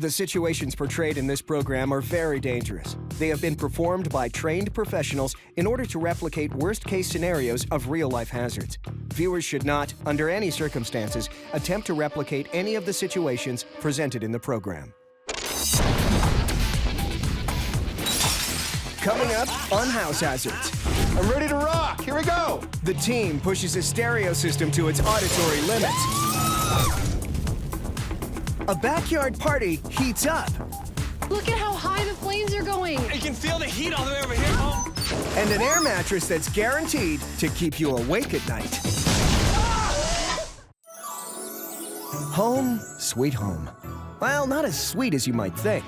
The situations portrayed in this program are very dangerous. They have been performed by trained professionals in order to replicate worst-case scenarios of real-life hazards. Viewers should not, under any circumstances, attempt to replicate any of the situations presented in the program. Coming up on House Hazards. I'm ready to rock. Here we go. The team pushes a stereo system to its auditory limits. A backyard party heats up. Look at how high the flames are going. You can feel the heat all the way over here, Home. And an air mattress that's guaranteed to keep you awake at night. Home, sweet home. Well, not as sweet as you might think.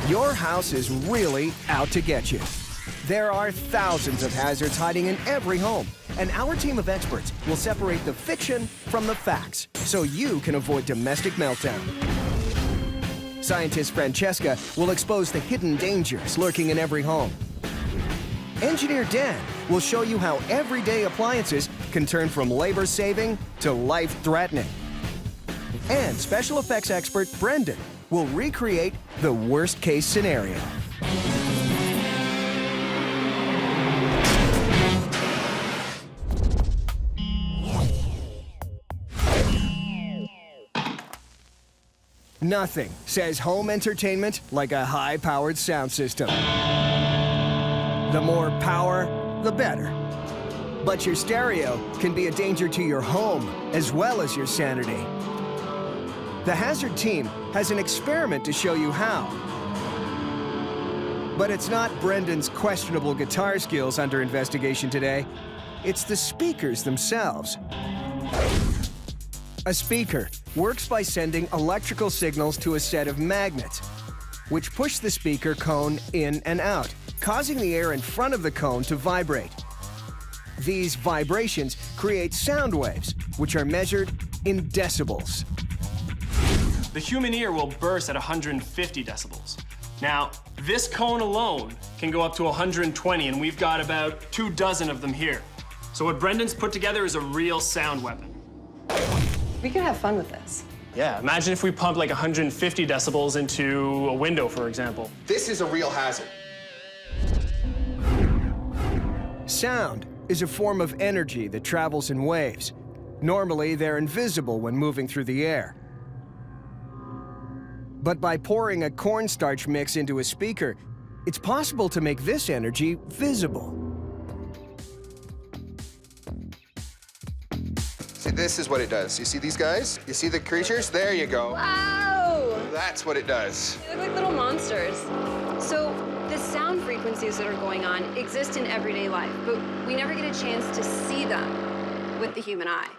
Your house is really out to get you. There are thousands of hazards hiding in every home, and our team of experts will separate the fiction from the facts so you can avoid domestic meltdown. Scientist Francesca will expose the hidden dangers lurking in every home. Engineer Dan will show you how everyday appliances can turn from labor-saving to life-threatening. And special effects expert Brendan will recreate the worst-case scenario. Nothing says home entertainment like a high-powered sound system. The more power, the better. But your stereo can be a danger to your home as well as your sanity. The Hazard team has an experiment to show you how. But it's not Brendan's questionable guitar skills under investigation today. It's the speakers themselves. A speaker works by sending electrical signals to a set of magnets, which push the speaker cone in and out, causing the air in front of the cone to vibrate. These vibrations create sound waves, which are measured in decibels. The human ear will burst at 150 decibels. Now, this cone alone can go up to 120, and we've got about 24 of them here. So what Brendan's put together is a real sound weapon. We could have fun with this. Yeah, imagine if we pumped like 150 decibels into a window, for example. This is a real hazard. Sound is a form of energy that travels in waves. Normally, they're invisible when moving through the air. But by pouring a cornstarch mix into a speaker, it's possible to make this energy visible. See, this is what it does. You see these guys? You see the creatures? There you go. Wow! That's what it does. They look like little monsters. So the sound frequencies that are going on exist in everyday life, but we never get a chance to see them with the human eye.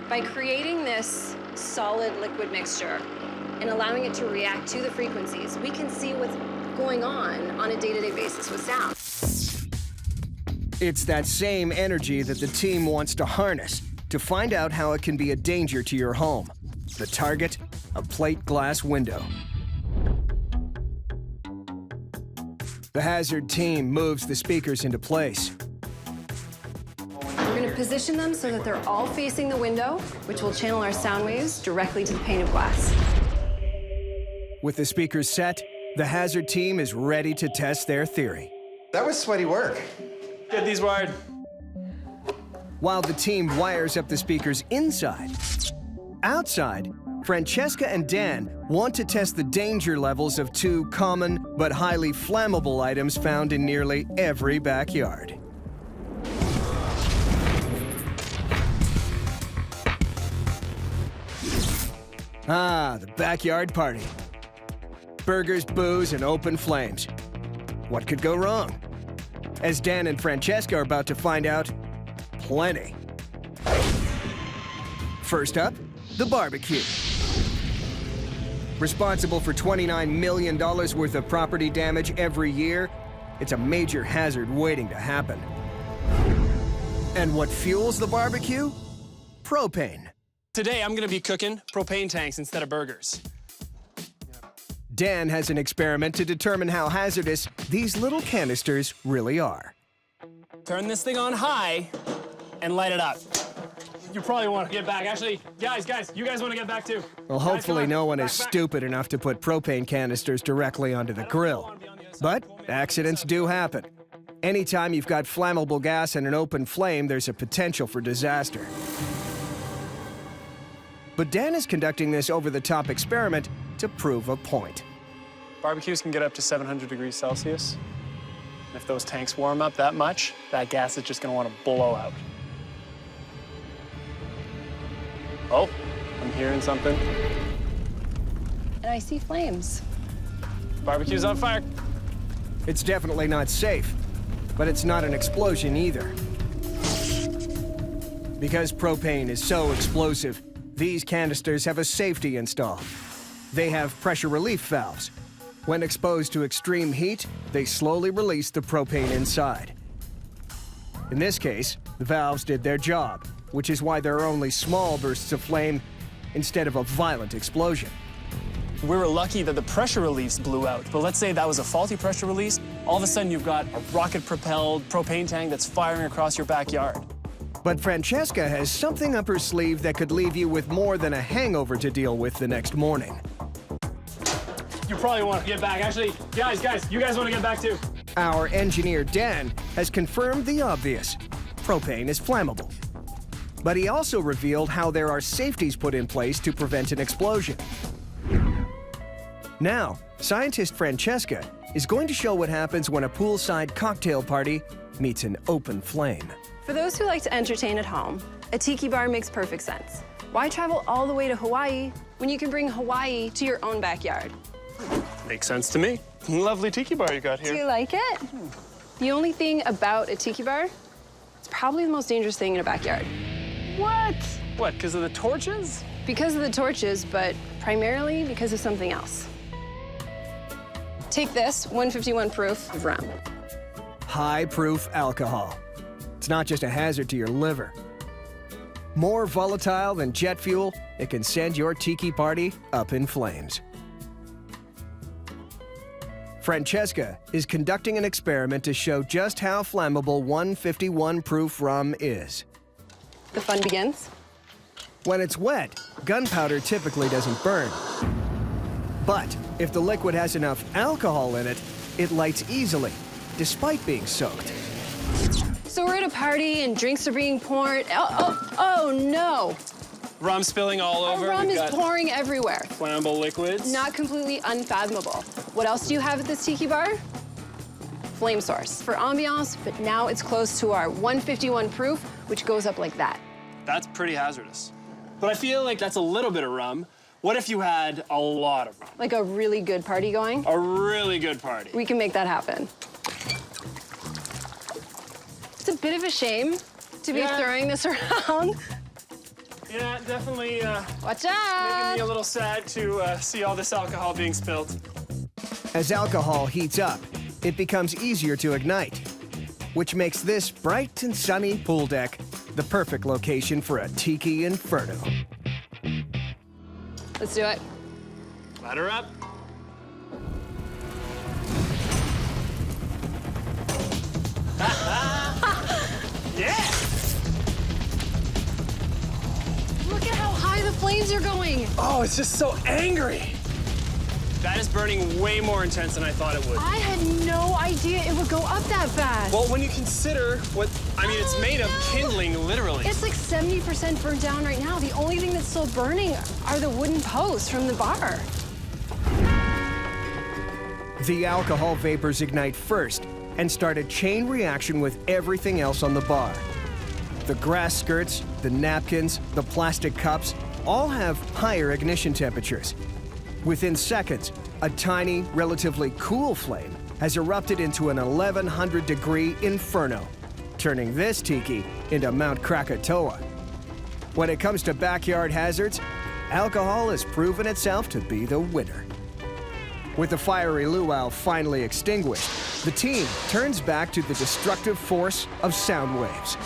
By creating this solid liquid mixture and allowing it to react to the frequencies, we can see what's going on a day-to-day basis with sound. It's that same energy that the team wants to harness to find out how it can be a danger to your home. The target, a plate glass window. The Hazard team moves the speakers into place. We're going to position them so that they're all facing the window, which will channel our sound waves directly to the pane of glass. With the speakers set, the Hazard team is ready to test their theory. That was sweaty work. Get these wired. While the team wires up the speakers inside, outside, Francesca and Dan want to test the danger levels of two common but highly flammable items found in nearly every backyard. Ah, the backyard party. Burgers, booze, and open flames. What could go wrong? As Dan and Francesca are about to find out, plenty. First up, the barbecue. Responsible for $29 million worth of property damage every year, it's a major hazard waiting to happen. And what fuels the barbecue? Propane. Today, I'm gonna be cooking propane tanks instead of burgers. Dan has an experiment to determine how hazardous these little canisters really are. Turn this thing on high and light it up. You probably want to get back. Actually, guys, you guys want to get back too. Well, Guys, hopefully come on. no one Back, is back. stupid enough to put propane canisters directly onto the grill. But accidents do happen. Anytime you've got flammable gas and an open flame, there's a potential for disaster. But Dan is conducting this over-the-top experiment to prove a point. Barbecues can get up to 700 degrees Celsius. And if those tanks warm up that much, that gas is just going to want to blow out. Oh, I'm hearing something. And I see flames. Barbecue's on fire. It's definitely not safe, but it's not an explosion either. Because propane is so explosive, these canisters have a safety install. They have pressure relief valves. When exposed to extreme heat, they slowly release the propane inside. In this case, the valves did their job, which is why there are only small bursts of flame instead of a violent explosion. We were lucky that the pressure release blew out, but let's say that was a faulty pressure release. All of a sudden, you've got a rocket-propelled propane tank that's firing across your backyard. But Francesca has something up her sleeve that could leave you with more than a hangover to deal with the next morning. You probably want to get back. Actually, guys, you guys want to get back too. Our engineer, Dan, has confirmed the obvious. Propane is flammable. But he also revealed how there are safeties put in place to prevent an explosion. Now, scientist Francesca is going to show what happens when a poolside cocktail party meets an open flame. For those who like to entertain at home, a tiki bar makes perfect sense. Why travel all the way to Hawaii when you can bring Hawaii to your own backyard? Makes sense to me. Lovely tiki bar you got Do you here. like it? The only thing about a tiki bar, it's probably the most dangerous thing in a backyard. What? What, because of the torches? Because of the torches, but primarily because of something else. Take this 151 proof of rum. High-proof alcohol. It's not just a hazard to your liver. More volatile than jet fuel, it can send your tiki party up in flames. Francesca is conducting an experiment to show just how flammable 151 proof rum is. The fun begins. When it's wet, gunpowder typically doesn't burn. But if the liquid has enough alcohol in it, it lights easily, despite being soaked. So we're at a party and drinks are being poured. Oh no! Rum spilling all over. Our rum We've is got pouring everywhere. flammable liquids. Not completely unfathomable. What else do you have at this tiki bar? Flame source for ambiance, but now it's close to our 151 proof, which goes up like that. That's pretty hazardous. But I feel like that's a little bit of rum. What if you had a lot of rum? Like a really good party going. A really good party. We can make that happen. It's a bit of a shame to be Yeah. throwing this around. Yeah, definitely Watch making out! me a little sad to see all this alcohol being spilled. As alcohol heats up, it becomes easier to ignite, which makes this bright and sunny pool deck the perfect location for a Tiki Inferno. Let's do it. Ladder up. Yeah! Look at how high the flames are going. Oh, it's just so angry. That is burning way more intense than I thought it would. I had no idea it would go up that fast. Well, when you consider what, I mean, it's made of kindling, literally. It's like 70% burnt down right now. The only thing that's still burning are the wooden posts from the bar. The alcohol vapors ignite first and start a chain reaction with everything else on the bar. The grass skirts, the napkins, the plastic cups all have higher ignition temperatures. Within seconds, a tiny, relatively cool flame has erupted into an 1100-degree inferno, turning this tiki into Mount Krakatoa. When it comes to backyard hazards, alcohol has proven itself to be the winner. With the fiery luau finally extinguished, the team turns back to the destructive force of sound waves.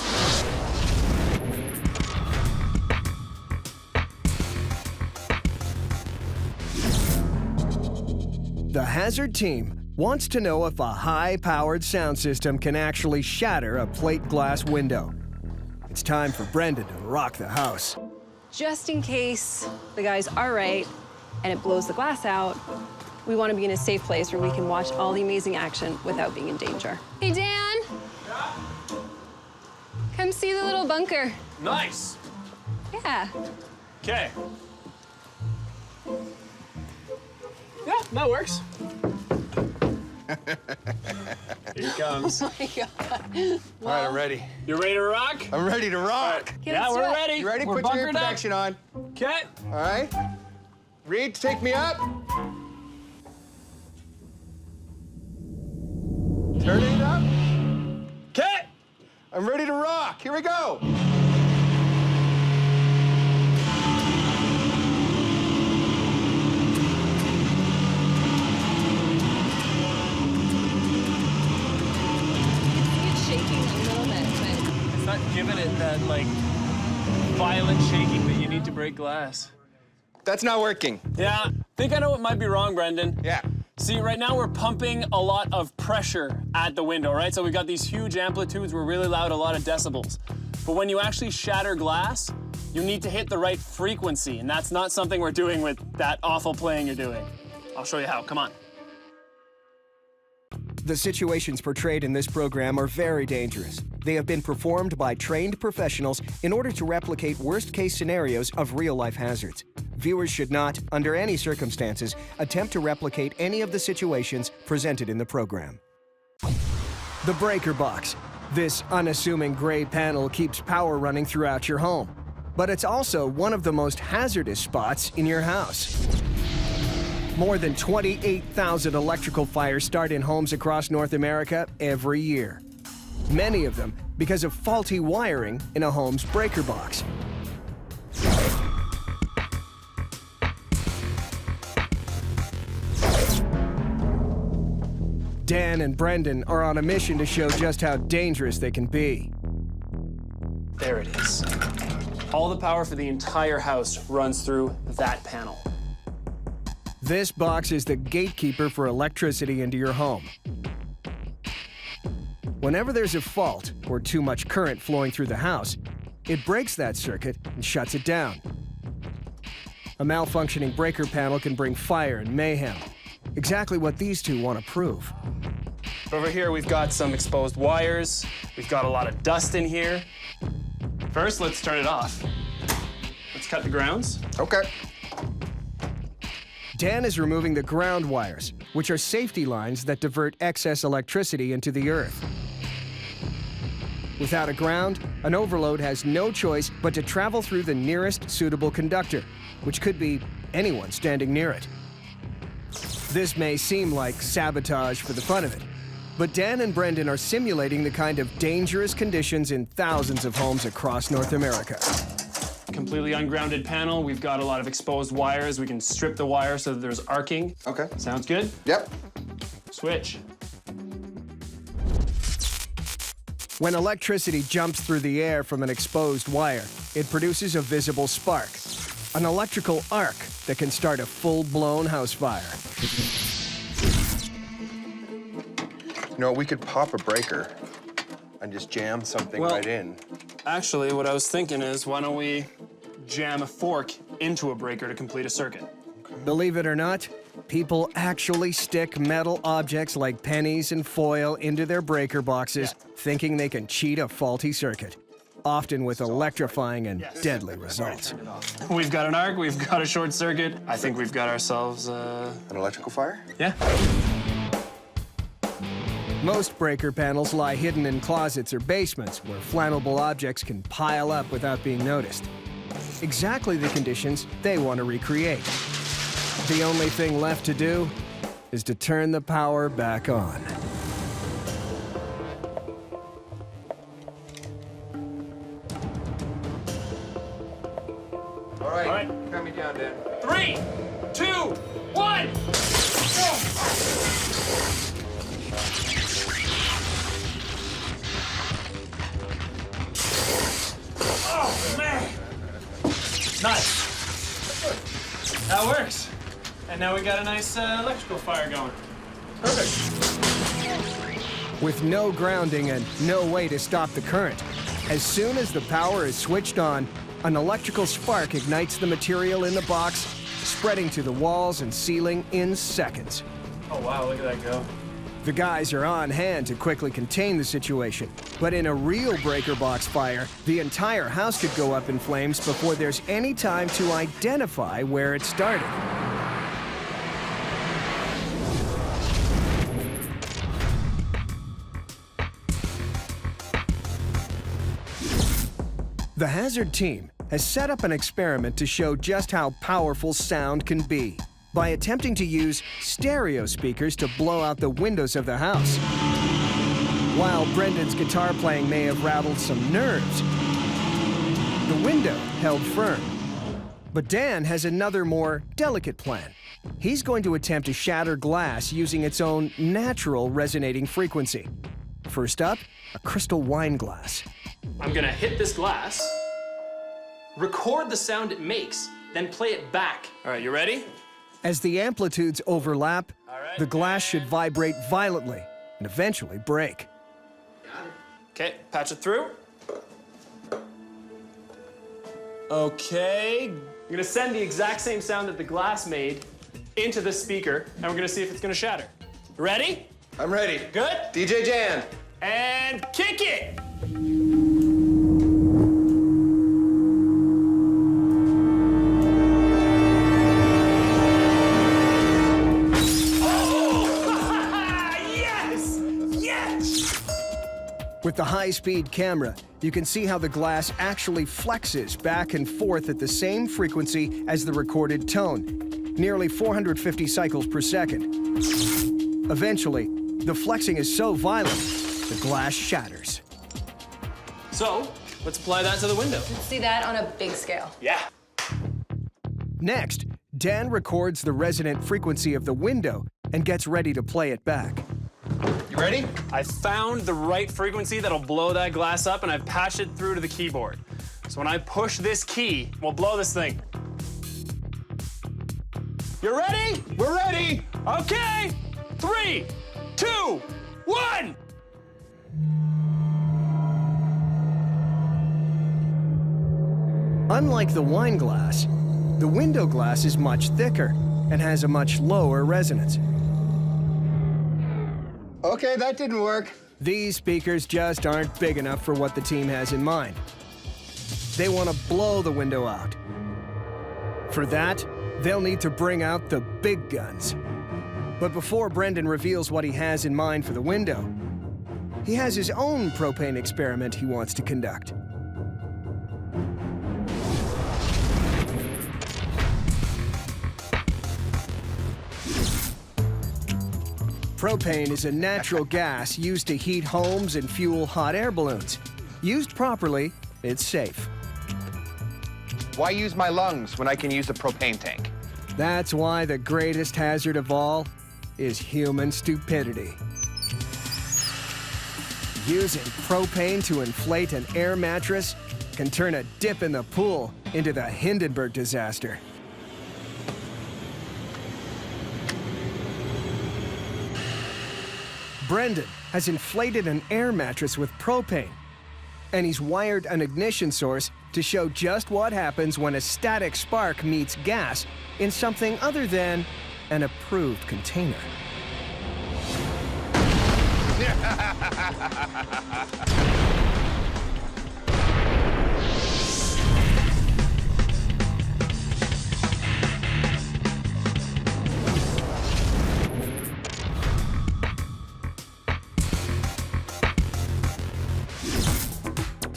The hazard team wants to know if a high-powered sound system can actually shatter a plate glass window. it's time for Brendan to rock the house. Just in case the guys are right and it blows the glass out, we want to be in a safe place where we can watch all the amazing action without being in danger. Hey, Dan. Yeah? Come see the little bunker. Nice. Yeah. Okay. Yeah, that works. Here he comes. Oh my God. All right, I'm ready. You ready to rock? I'm ready to rock. Okay, Yeah, let's do we're it. ready. You ready? We're Put your ear bunkered up. protection on. Okay. All right. Reed, take me up. Turn it up. Okay. I'm ready to rock. Here we go. It's shaking a little bit, but It's not giving it that, like, violent shaking that you need to break glass. That's not working. Yeah, I think I know what might be wrong, Brendan. Yeah. See, right now we're pumping a lot of pressure at the window, right? So we've got these huge amplitudes, we're really loud, a lot of decibels. But when you actually shatter glass, you need to hit the right frequency, and that's not something we're doing with that awful playing you're doing. I'll show you how, come on. The situations portrayed in this program are very dangerous. They have been performed by trained professionals in order to replicate worst-case scenarios of real-life hazards. Viewers should not, under any circumstances, attempt to replicate any of the situations presented in the program. The breaker box. This unassuming gray panel keeps power running throughout your home. But it's also one of the most hazardous spots in your house. More than 28,000 electrical fires start in homes across North America every year. Many of them because of faulty wiring in a home's breaker box. Dan and Brendan are on a mission to show just how dangerous they can be. There it is. All the power for the entire house runs through that panel. This box is the gatekeeper for electricity into your home. Whenever there's a fault or too much current flowing through the house, it breaks that circuit and shuts it down. A malfunctioning breaker panel can bring fire and mayhem. Exactly what these two want to prove. Over here, we've got some exposed wires. We've got a lot of dust in here. First, let's turn it off. Let's cut the grounds. Okay. Dan is removing the ground wires, which are safety lines that divert excess electricity into the earth. Without a ground, an overload has no choice but to travel through the nearest suitable conductor, which could be anyone standing near it. This may seem like sabotage for the fun of it, but Dan and Brendan are simulating the kind of dangerous conditions in thousands of homes across North America. Completely ungrounded panel. We've got a lot of exposed wires. We can strip the wire so that there's arcing. Okay. Sounds good? Yep. Switch. When electricity jumps through the air from an exposed wire, it produces a visible spark, an electrical arc that can start a full-blown house fire. You know, we could pop a breaker and just jam something right in. Actually, what I was thinking is, why don't we jam a fork into a breaker to complete a circuit? Believe it or not, people actually stick metal objects like pennies and foil into their breaker boxes, thinking they can cheat a faulty circuit, often with electrifying and deadly results. We've got an arc, we've got a short circuit. I think we've got ourselves, An electrical fire? yeah. Most breaker panels lie hidden in closets or basements where flammable objects can pile up without being noticed. Exactly the conditions they want to recreate. The only thing left to do is to turn the power back on. All right. All right. Cut me down, Dan. 3, 2, 1, go! Oh, man. Nice. That works. And now we got a nice electrical fire going. Perfect. With no grounding and no way to stop the current, As soon as the power is switched on, an electrical spark ignites the material in the box, spreading to the walls and ceiling in seconds. Oh, wow, look at that go. The guys are on hand to quickly contain the situation, but in a real breaker box fire, the entire house could go up in flames before there's any time to identify where it started. The Hazard team has set up an experiment to show just how powerful sound can be by attempting to use stereo speakers to blow out the windows of the house. While Brendan's guitar playing may have rattled some nerves, the window held firm. But Dan has another more delicate plan. He's going to attempt to shatter glass using its own natural resonating frequency. First up, a crystal wine glass. I'm gonna hit this glass, record the sound it makes, then play it back. All right, you ready? As the amplitudes overlap, the glass should vibrate violently and eventually break. Okay, patch it through. Okay, I'm gonna send the exact same sound that the glass made into this speaker, and we're gonna see if it's gonna shatter. Ready? I'm ready. Good? DJ Jan. And kick it! With the high-speed camera, you can see how the glass actually flexes back and forth at the same frequency as the recorded tone, nearly 450 cycles per second. Eventually, the flexing is so violent, the glass shatters. So, let's apply that to the window. Let's see that on a big scale. Yeah. Next, Dan records the resonant frequency of the window and gets ready to play it back. You ready? I found the right frequency that'll blow that glass up, and I've patched it through to the keyboard. So when I push this key, we'll blow this thing. You ready? We're ready. Okay. 3, 2, 1. Unlike the wine glass, the window glass is much thicker and has a much lower resonance. Okay, that didn't work. These speakers just aren't big enough for what the team has in mind. They want to blow the window out. For that, they'll need to bring out the big guns. But before Brendan reveals what he has in mind for the window, he has his own propane experiment he wants to conduct. Propane is a natural gas used to heat homes and fuel hot air balloons. Used properly, it's safe. Why use my lungs when I can use a propane tank? That's why the greatest hazard of all is human stupidity. Using propane to inflate an air mattress can turn a dip in the pool into the Hindenburg disaster. Brendan has inflated an air mattress with propane, and he's wired an ignition source to show just what happens when a static spark meets gas in something other than an approved container.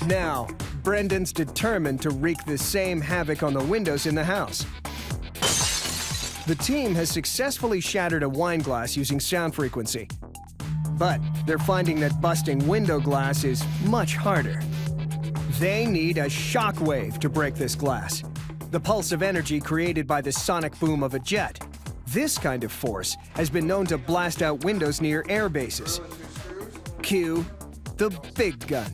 Now, Brendan's determined to wreak the same havoc on the windows in the house. The team has successfully shattered a wine glass using sound frequency. But they're finding that busting window glass is much harder. They need a shock wave to break this glass, the pulse of energy created by the sonic boom of a jet. This kind of force has been known to blast out windows near air bases. Cue the big gun.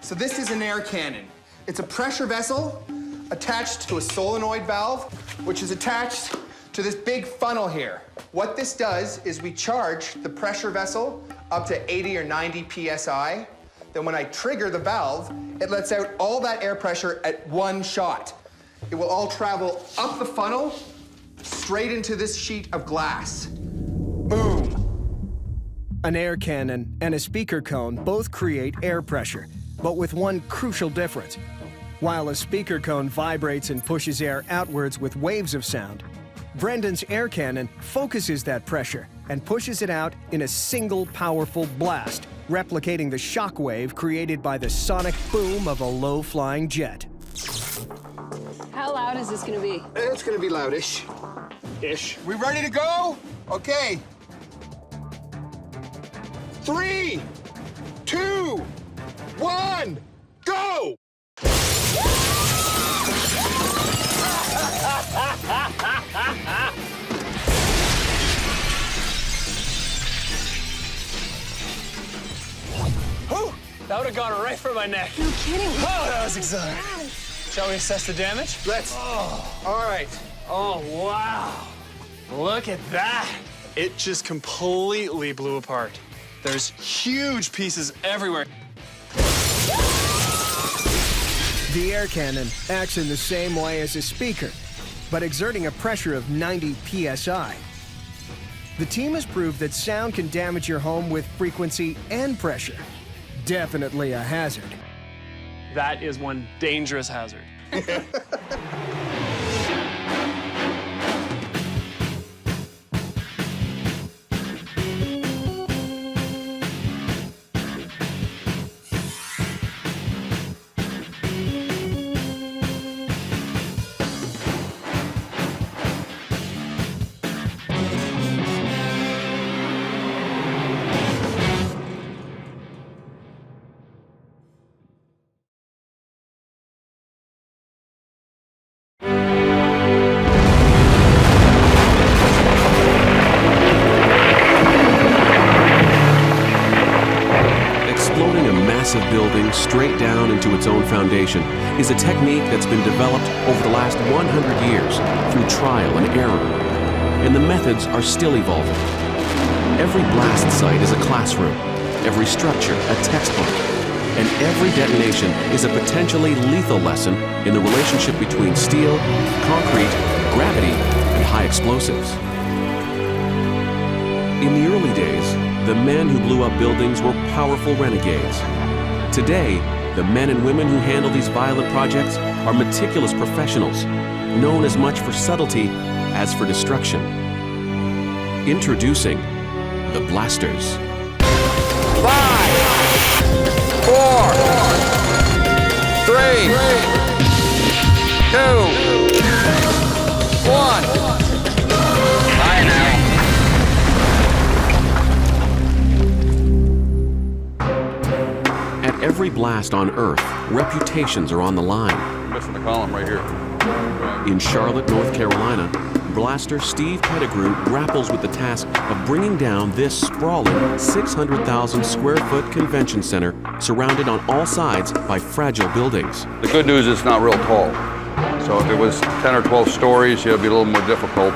So this is an air cannon. It's a pressure vessel attached to a solenoid valve, which is attached to this big funnel here. What this does is we charge the pressure vessel up to 80 or 90 PSI, then when I trigger the valve, it lets out all that air pressure at one shot. It will all travel up the funnel, straight into this sheet of glass. Boom. An air cannon and a speaker cone both create air pressure, but with one crucial difference. While a speaker cone vibrates and pushes air outwards with waves of sound, Brendan's air cannon focuses that pressure and pushes it out in a single powerful blast, replicating the shock wave created by the sonic boom of a low-flying jet. How loud is this gonna be? It's gonna be loudish. Ish. We ready to go? Okay. 3, 2, 1, go! Whew, that would have gone right for my neck. No kidding. Oh, that was exciting. Shall we assess the damage? Let's. All right. Oh, wow. Look at that. It just completely blew apart. There's huge pieces everywhere. The air cannon acts in the same way as a speaker, but exerting a pressure of 90 PSI. The team has proved that sound can damage your home with frequency and pressure. Definitely a hazard. That is one dangerous hazard. Building straight down into its own foundation is a technique that's been developed over the last 100 years through trial and error, and the methods are still evolving. Every blast site is a classroom, every structure a textbook, and every detonation is a potentially lethal lesson in the relationship between steel, concrete, gravity, and high explosives. In the early days, the men who blew up buildings were powerful renegades. Today, the men and women who handle these violent projects are meticulous professionals, known as much for subtlety as for destruction. Introducing the Blasters. 5, 4, 3, 2, 1. Bye now. At every blast on Earth, reputations are on the line. You're missing the column right here. In Charlotte, North Carolina, blaster Steve Pettigrew grapples with the task of bringing down this sprawling 600,000 square foot convention center surrounded on all sides by fragile buildings. The good news is it's not real tall. So if it was 10 or 12 stories, it would be a little more difficult.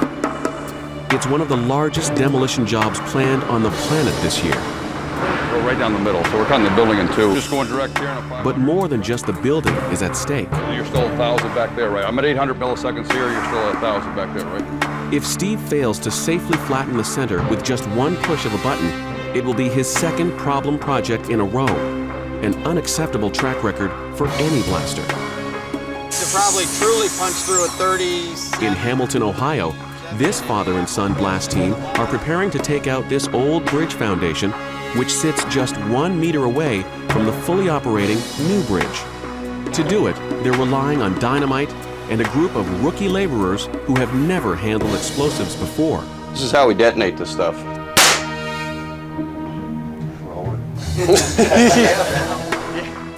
It's one of the largest demolition jobs planned on the planet this year. We're right down the middle, so we're cutting the building in two. Just going direct here. But more than just the building is at stake. You're still 1,000 back there, right? I'm at 800 milliseconds here, you're still at 1,000 back there, right? If Steve fails to safely flatten the center with just one push of a button, it will be his second problem project in a row, an unacceptable track record for any blaster. To probably truly punch through a 30. In Hamilton, Ohio, this father and son blast team are preparing to take out this old bridge foundation, which sits just 1 meter away from the fully operating new bridge. To do it, they're relying on dynamite and a group of rookie laborers who have never handled explosives before. This is how we detonate this stuff.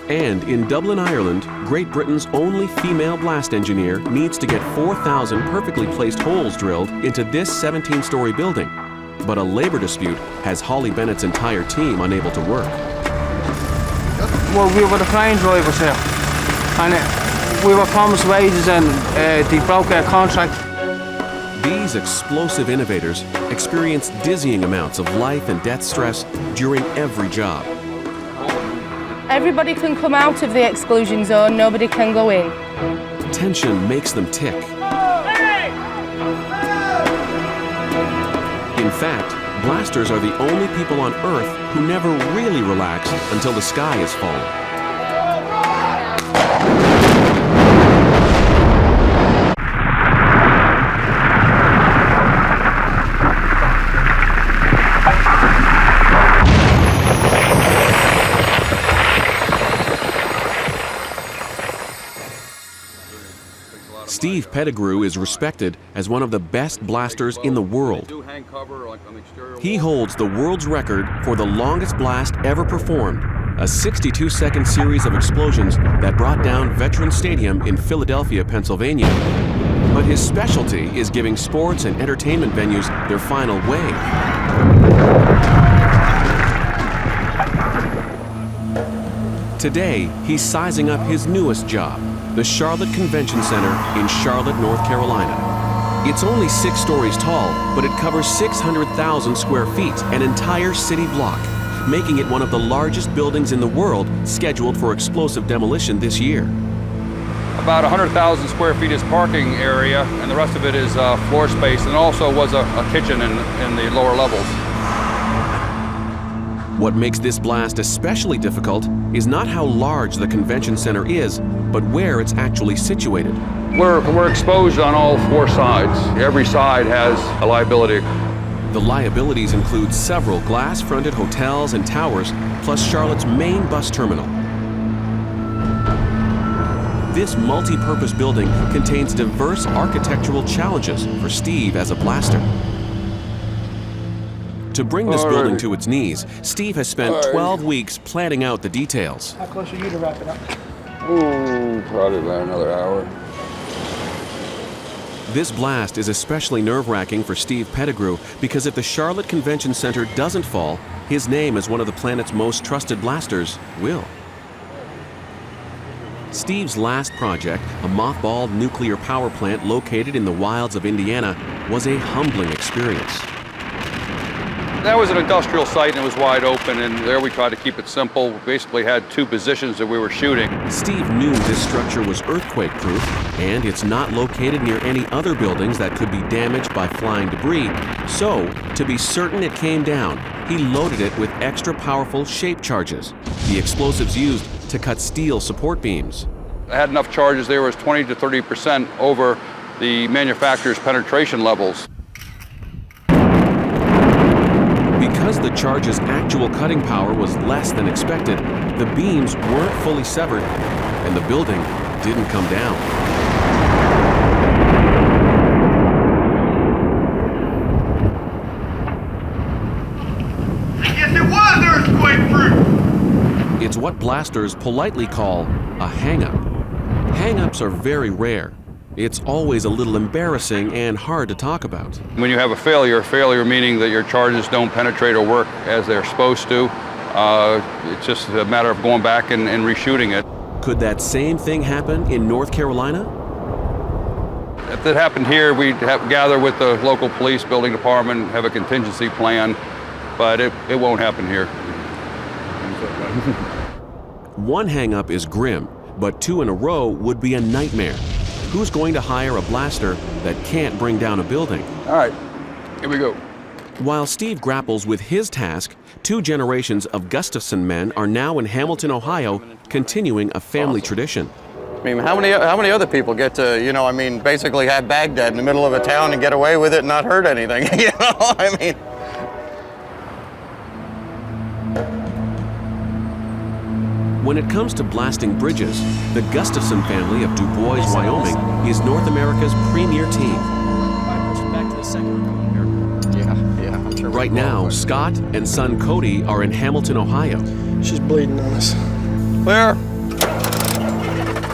And in Dublin, Ireland, Great Britain's only female blast engineer needs to get 4,000 perfectly placed holes drilled into this 17-story building. But a labor dispute has Holly Bennett's entire team unable to work. Well, we were the crane drivers here, and we were promised wages and they broke our contract. These explosive innovators experience dizzying amounts of life and death stress during every job. Everybody can come out of the exclusion zone, nobody can go in. Tension makes them tick. In fact, blasters are the only people on Earth who never really relax until the sky is falling. Steve Pettigrew is respected as one of the best blasters in the world. He holds the world's record for the longest blast ever performed, a 62-second series of explosions that brought down Veterans Stadium in Philadelphia, Pennsylvania. But his specialty is giving sports and entertainment venues their final wave. Today, he's sizing up his newest job, the Charlotte Convention Center in Charlotte, North Carolina. It's only 6 stories tall, but it covers 600,000 square feet, an entire city block, making it one of the largest buildings in the world scheduled for explosive demolition this year. About 100,000 square feet is parking area, and the rest of it is floor space, and also was a kitchen in the lower levels. What makes this blast especially difficult is not how large the convention center is, but where it's actually situated. We're exposed on all 4 sides. Every side has a liability. The liabilities include several glass-fronted hotels and towers, plus Charlotte's main bus terminal. This multi-purpose building contains diverse architectural challenges for Steve as a blaster. To bring this building to its knees, Steve has spent 12 weeks planning out the details. How close are you to wrap it up? Ooh, probably about another hour. This blast is especially nerve-wracking for Steve Pettigrew because if the Charlotte Convention Center doesn't fall, his name as one of the planet's most trusted blasters will. Steve's last project, a mothballed nuclear power plant located in the wilds of Indiana, was a humbling experience. That was an industrial site and it was wide open, and there we tried to keep it simple. We basically had 2 positions that we were shooting. Steve knew this structure was earthquake-proof, and it's not located near any other buildings that could be damaged by flying debris. So, to be certain it came down, he loaded it with extra powerful shape charges, the explosives used to cut steel support beams. I had enough charges there was 20 to 30% over the manufacturer's penetration levels. Because the charge's actual cutting power was less than expected, the beams weren't fully severed, and the building didn't come down. I guess it was earthquake-proof! It's what blasters politely call a hang-up. Hang-ups are very rare. It's always a little embarrassing and hard to talk about. When you have a failure meaning that your charges don't penetrate or work as they're supposed to, it's just a matter of going back and reshooting it. Could that same thing happen in North Carolina? If it happened here, we'd gather with the local police, building department, have a contingency plan, but it won't happen here. One hang-up is grim, but 2 in a row would be a nightmare. Who's going to hire a blaster that can't bring down a building? All right, here we go. While Steve grapples with his task, 2 generations of Gustafson men are now in Hamilton, Ohio, continuing a family tradition. I mean, how many other people get to, basically have Baghdad in the middle of a town and get away with it and not hurt anything? When it comes to blasting bridges, the Gustafson family of Du Bois, Wyoming, is North America's premier team. Right now, Scott and son Cody are in Hamilton, Ohio. She's bleeding on us. Clear.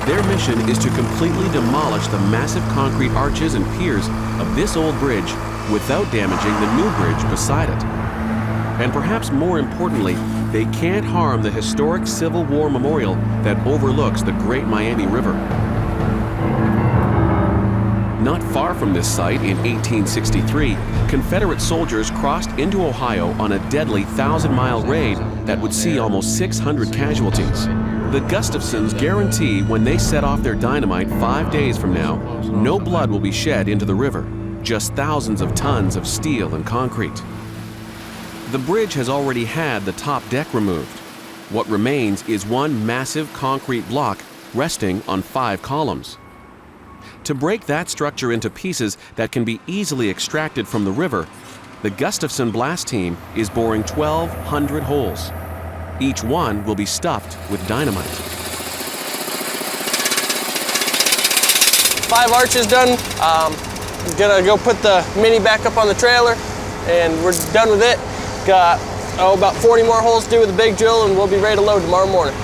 Their mission is to completely demolish the massive concrete arches and piers of this old bridge without damaging the new bridge beside it. And perhaps more importantly, they can't harm the historic Civil War memorial that overlooks the Great Miami River. Not far from this site in 1863, Confederate soldiers crossed into Ohio on a deadly 1,000-mile raid that would see almost 600 casualties. The Gustafsons guarantee when they set off their dynamite 5 days from now, no blood will be shed into the river, just thousands of tons of steel and concrete. The bridge has already had the top deck removed. What remains is one massive concrete block resting on 5 columns. To break that structure into pieces that can be easily extracted from the river, the Gustafson blast team is boring 1,200 holes. Each one will be stuffed with dynamite. 5 arches done. Gonna go put the Mini back up on the trailer, and we're done with it. Got about 40 more holes to do with the big drill, and we'll be ready to load tomorrow morning.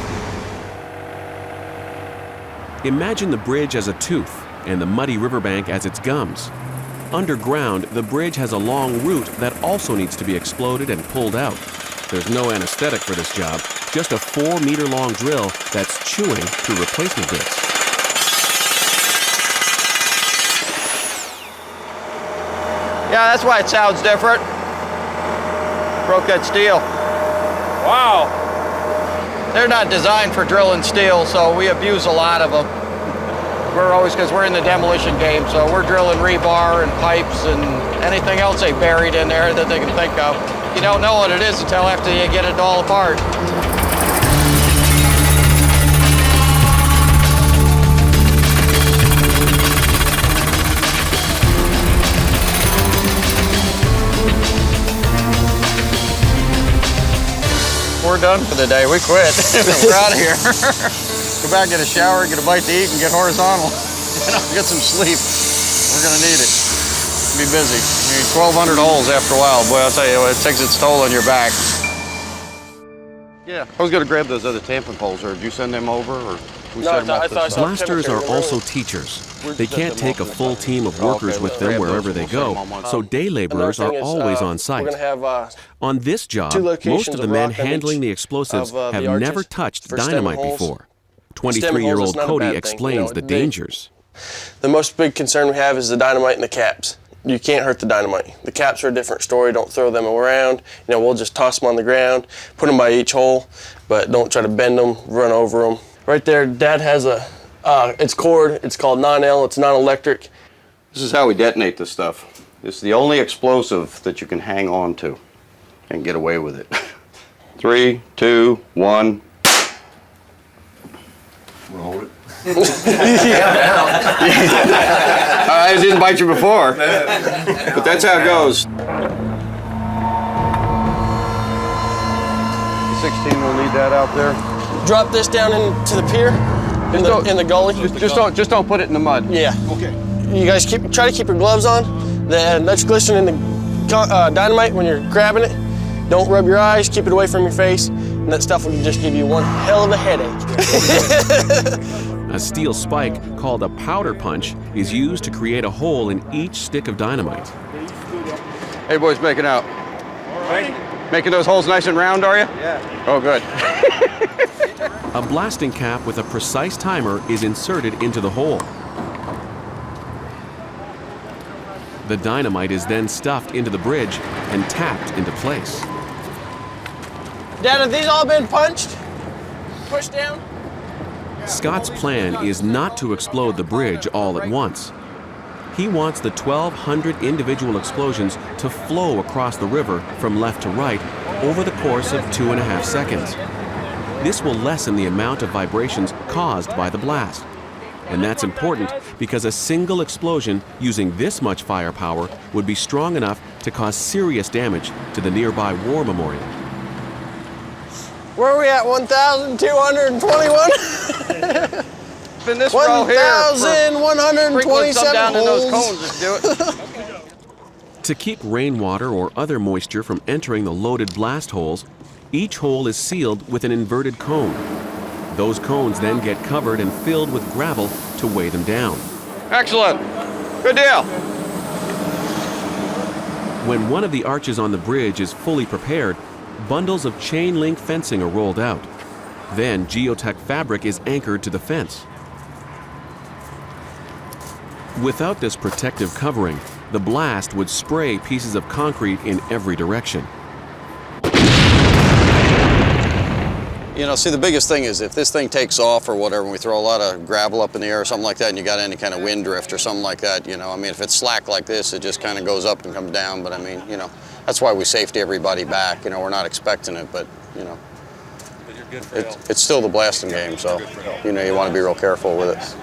Imagine the bridge as a tooth and the muddy riverbank as its gums. Underground, the bridge has a long root that also needs to be exploded and pulled out. There's no anesthetic for this job, just a 4-meter-long drill that's chewing through replacement bits. Yeah, that's why it sounds different. Broke that steel. Wow. They're not designed for drilling steel, so we abuse a lot of them. We're always, because we're in the demolition game, so we're drilling rebar and pipes and anything else they buried in there that they can think of. You don't know what it is until after you get it all apart. We're done for the day. We quit. We're out of here. Go back, get a shower, get a bite to eat, and get horizontal. Get some sleep. We're gonna need it. Be busy. I mean, 1,200 holes after a while. Boy, I'll tell you, it takes its toll on your back. Yeah, I was gonna grab those other tampon poles, or did you send them over, or we No, send them I off thought this so. Blasters are also teachers. They can't take a full team of workers with them wherever they go, so day laborers are always on site. We're gonna have, On this job, most of the men handling the explosives have never touched dynamite before. 23-year-old Cody explains the dangers. The most big concern we have is the dynamite and the caps. You can't hurt the dynamite. The caps are a different story. Don't throw them around. You know, we'll just toss them on the ground, put them by each hole, but don't try to bend them, run over them. Right there, Dad has it's cord. It's called non-L. It's non-electric. This is how we detonate this stuff. It's the only explosive that you can hang on to and get away with it. 3, 2, 1. Roll it. I didn't bite you before, but that's how it goes. 16 will lead that out there. Drop this down into the pier, in the gully. Just don't put it in the mud. Yeah. Okay. You guys try to keep your gloves on. The nitroglycerin in the dynamite when you're grabbing it. Don't rub your eyes. Keep it away from your face, and that stuff will just give you one hell of a headache. A steel spike called a powder punch is used to create a hole in each stick of dynamite. Hey boys, making out. Right. Making those holes nice and round, are you? Yeah. Oh, good. A blasting cap with a precise timer is inserted into the hole. The dynamite is then stuffed into the bridge and tapped into place. Dad, have these all been punched? Pushed down? Scott's plan is not to explode the bridge all at once. He wants the 1,200 individual explosions to flow across the river from left to right over the course of 2.5 seconds. This will lessen the amount of vibrations caused by the blast. And that's important because a single explosion using this much firepower would be strong enough to cause serious damage to the nearby war memorial. Where are we at? 1,221? In this row here, 1,127 down in those holes. cones, just do it. To keep rainwater or other moisture from entering the loaded blast holes, each hole is sealed with an inverted cone. Those cones then get covered and filled with gravel to weigh them down. Excellent. Good deal. When one of the arches on the bridge is fully prepared, bundles of chain link fencing are rolled out. Then geotech fabric is anchored to the fence. Without this protective covering, the blast would spray pieces of concrete in every direction. You know, see, the biggest thing is if this thing takes off or whatever, and we throw a lot of gravel up in the air or something like that, and you got any kind of wind drift or something like that, you know, I mean, if it's slack like this, it just kind of goes up and comes down. But I mean, you know, that's why we safety everybody back. You know, we're not expecting it, but, you know, it's still the blasting game, so, you know, you want to be real careful with it.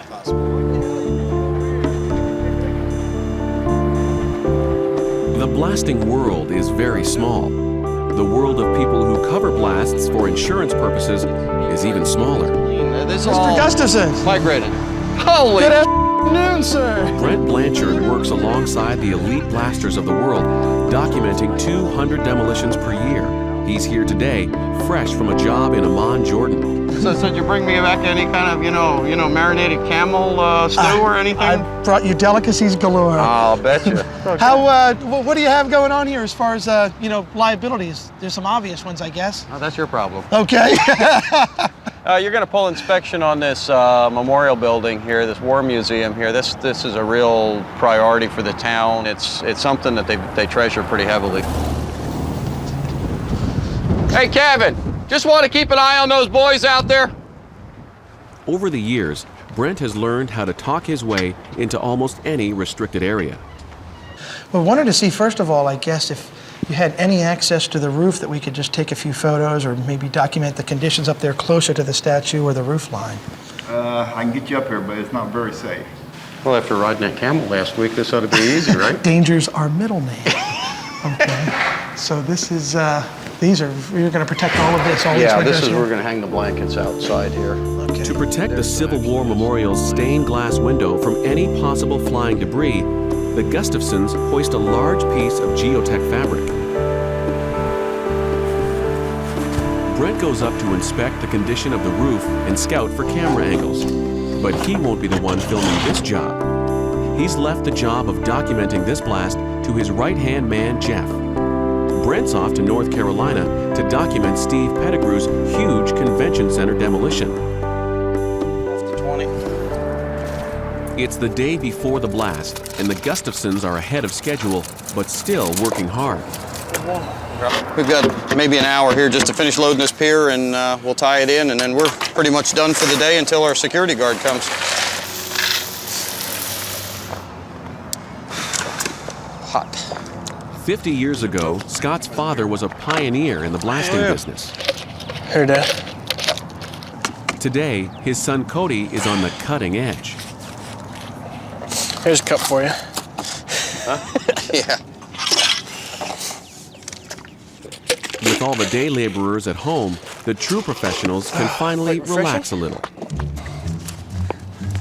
The blasting world is very small. The world of people who cover blasts for insurance purposes is even smaller. This is Mr. Gustafson. migrated. Holy Good afternoon, sir. Brent Blanchard works alongside the elite blasters of the world, documenting 200 demolitions per year. He's here today, fresh from a job in Amman, Jordan. So did you bring me back any kind of, you know, marinated camel stew or anything? I brought you delicacies galore. I'll bet you. How? What do you have going on here as far as you know, liabilities? There's some obvious ones, I guess. Oh, that's your problem. Okay. You're going to pull inspection on this memorial building here, this war museum here. This is a real priority for the town. It's something that they treasure pretty heavily. Hey, Kevin, just want to keep an eye on those boys out there. Over the years, Brent has learned how to talk his way into almost any restricted area. Well, wanted to see, first of all, I guess, if you had any access to the roof that we could just take a few photos or maybe document the conditions up there closer to the statue or the roof line. I can get you up here, but it's not very safe. Well, after riding that camel last week, this ought to be easy, right? Danger's our middle name. Okay. So this is, you're going to protect all of this, all these windows here? We're going to hang the blankets outside here. Okay. To protect the Civil War Memorial's stained glass window from any possible flying debris, the Gustafsons hoist a large piece of geotech fabric. Brent goes up to inspect the condition of the roof and scout for camera angles. But he won't be the one filming this job. He's left the job of documenting this blast to his right-hand man, Jeff. Brent's off to North Carolina to document Steve Pettigrew's huge convention center demolition. Off to 20. It's the day before the blast, and the Gustafsons are ahead of schedule, but still working hard. We've got maybe an hour here just to finish loading this pier, and we'll tie it in, and then we're pretty much done for the day until our security guard comes. Hot. 50 years ago, Scott's father was a pioneer in the blasting business. Here, Dad. Today, his son Cody is on the cutting edge. Here's a cup for you. Huh? Yeah. With all the day laborers at home, the true professionals can finally relax a little.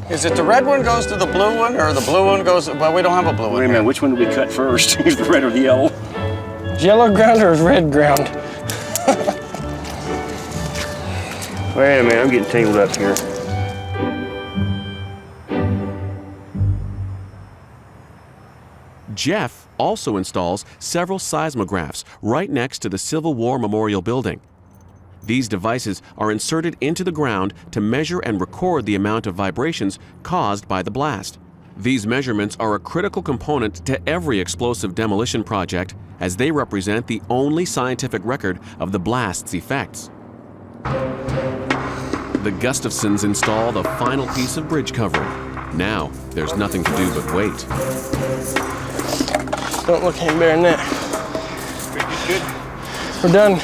Is it the red one goes to the blue one, or the blue one goes, well, we don't have a blue one. Wait a minute, which one do we cut first? Is the red or the yellow? Yellow ground or red ground? Wait a minute, I'm getting tangled up here. Jeff also installs several seismographs right next to the Civil War Memorial Building. These devices are inserted into the ground to measure and record the amount of vibrations caused by the blast. These measurements are a critical component to every explosive demolition project, as they represent the only scientific record of the blast's effects. The Gustafsons install the final piece of bridge covering. Now, there's nothing to do but wait. Don't look any better than that. Good. We're done.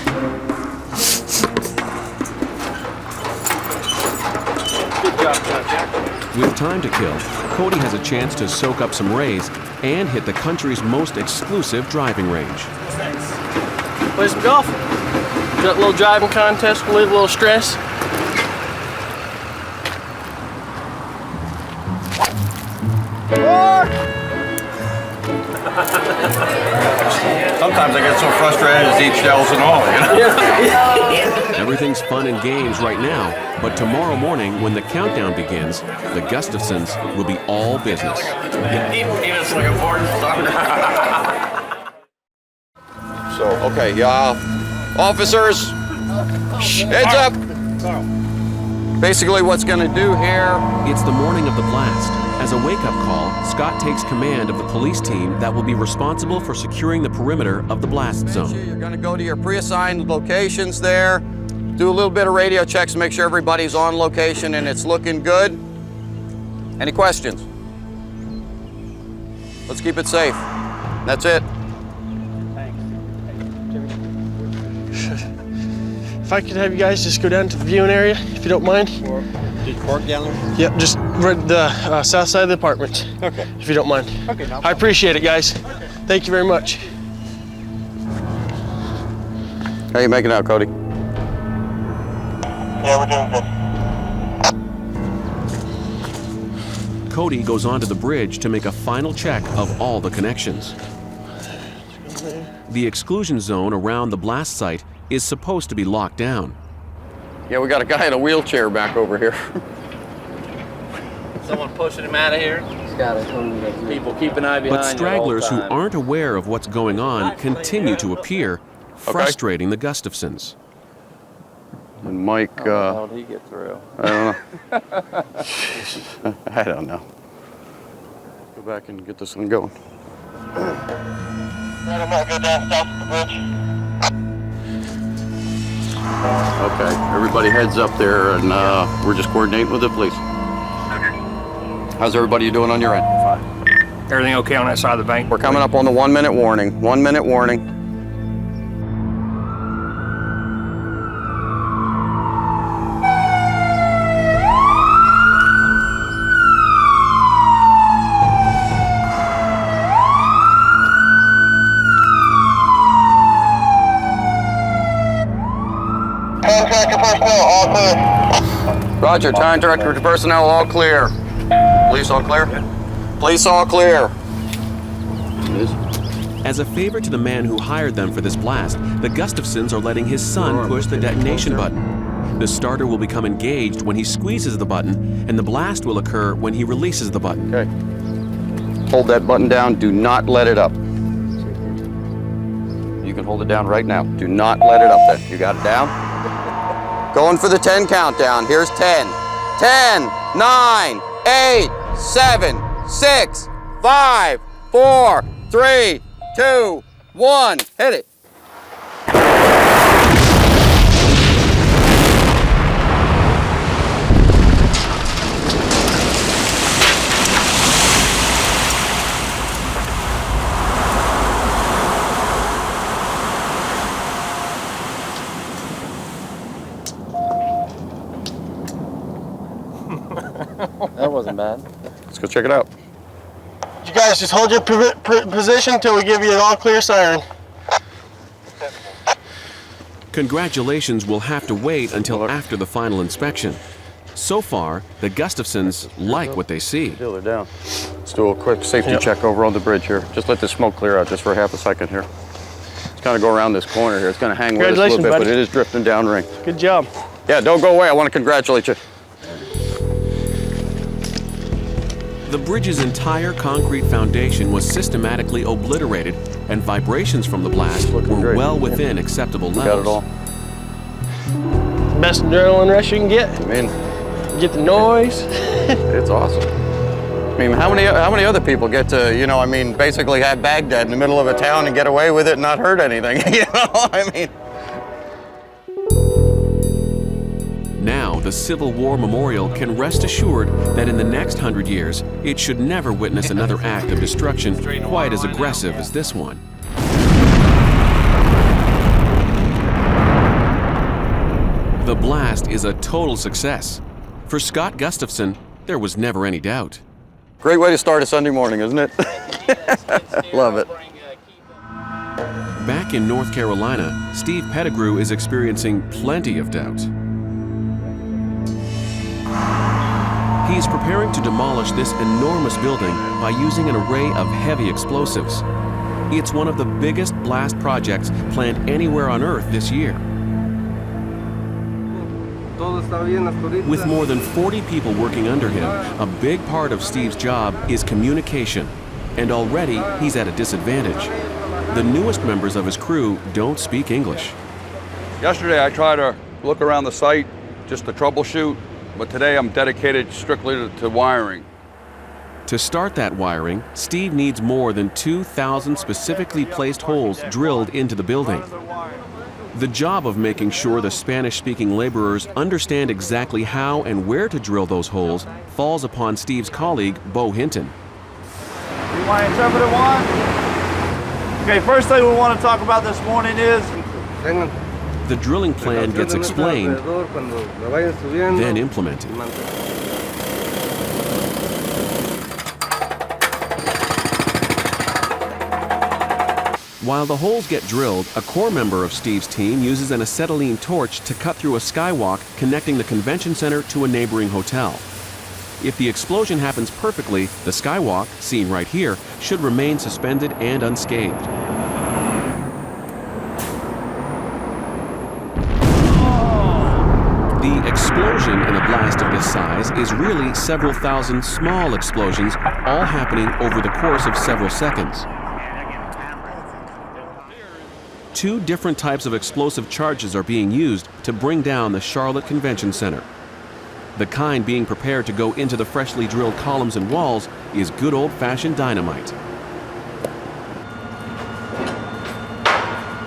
Good job, Jack. With time to kill, Cody has a chance to soak up some rays and hit the country's most exclusive driving range. Play some golf. Got a little driving contest, relieve a little stress. Sometimes I get so frustrated as eat shells and all, you know? Everything's fun and games right now, but tomorrow morning when the countdown begins, the Gustafsons will be all business. So, okay, officers, heads up. Basically what's going to do here... It's the morning of the blast. As a wake-up call, Scott takes command of the police team that will be responsible for securing the perimeter of the blast zone. You're going to go to your pre-assigned locations there, do a little bit of radio checks to make sure everybody's on location and it's looking good. Any questions? Let's keep it safe. That's it. If I could have you guys just go down to the viewing area, if you don't mind. Did you park down there? Yep, just right the south side of the apartment. Okay. If you don't mind. Okay, no I appreciate it, guys. Okay. Thank you very much. How you making out, Cody? Yeah, we're doing good. Cody goes onto the bridge to make a final check of all the connections. The exclusion zone around the blast site is supposed to be locked down. Yeah, we got a guy in a wheelchair back over here. Someone pushing him out of here? People keep an eye behind But stragglers who aren't aware of what's going on continue to appear, frustrating the Gustafsons. And Mike, how did he get through? I don't know. I don't know. Go back and get this one going. I'm gonna go down south of the bridge. Okay, everybody heads up there and we're just coordinating with the police. Okay. How's everybody doing on your end? Fine. Everything okay on that side of the bank? We're coming up on the 1 minute warning. 1 minute warning. Contractor personnel, all clear. Roger, time director to personnel, all clear. Police all clear? Police all clear. As a favor to the man who hired them for this blast, the Gustafsons are letting his son push the detonation button. The starter will become engaged when he squeezes the button, and the blast will occur when he releases the button. Okay. Hold that button down. Do not let it up. You can hold it down right now. Do not let it up then. You got it down? Going for the 10 countdown. Here's 10. 10, 9, 8, 7, 6, 5, 4, 3, 2, 1. Hit it. That wasn't bad. Let's go check it out. You guys just hold your position until we give you an all clear siren. Congratulations will have to wait until after the final inspection. So far, the Gustafsons like what they see. They're down. Let's do a quick safety check over on the bridge here. Just let the smoke clear out just for half a second here. It's going to go around this corner here. It's going to hang with us a little bit, but it is drifting downrange. Good job. Yeah, don't go away. I want to congratulate you. The bridge's entire concrete foundation was systematically obliterated, and vibrations from the blast were well within acceptable levels. Got it all. Best adrenaline rush you can get. I mean, get the noise. It's awesome. I mean, how many other people get to, you know, I mean, basically have Baghdad in the middle of a town and get away with it and not hurt anything, you know? I mean. Now, the Civil War Memorial can rest assured that in the next 100 years, it should never witness another act of destruction quite as aggressive as this one. The blast is a total success. For Scott Gustafson, there was never any doubt. Great way to start a Sunday morning, isn't it? Love it. Back in North Carolina, Steve Pettigrew is experiencing plenty of doubt. He's preparing to demolish this enormous building by using an array of heavy explosives. It's one of the biggest blast projects planned anywhere on Earth this year. With more than 40 people working under him, a big part of Steve's job is communication, and already he's at a disadvantage. The newest members of his crew don't speak English. Yesterday I tried to look around the site just to troubleshoot, but today I'm dedicated strictly to wiring. To start that wiring, Steve needs more than 2,000 specifically placed holes drilled into the building. The job of making sure the Spanish-speaking laborers understand exactly how and where to drill those holes falls upon Steve's colleague, Bo Hinton. You want interpreter one? Okay, first thing we want to talk about this morning is... The drilling plan gets explained, then implemented. While the holes get drilled, a core member of Steve's team uses an acetylene torch to cut through a skywalk connecting the convention center to a neighboring hotel. If the explosion happens perfectly, the skywalk, seen right here, should remain suspended and unscathed. The explosion in a blast of this size is really several thousand small explosions, all happening over the course of several seconds. Two different types of explosive charges are being used to bring down the Charlotte Convention Center. The kind being prepared to go into the freshly drilled columns and walls is good old-fashioned dynamite.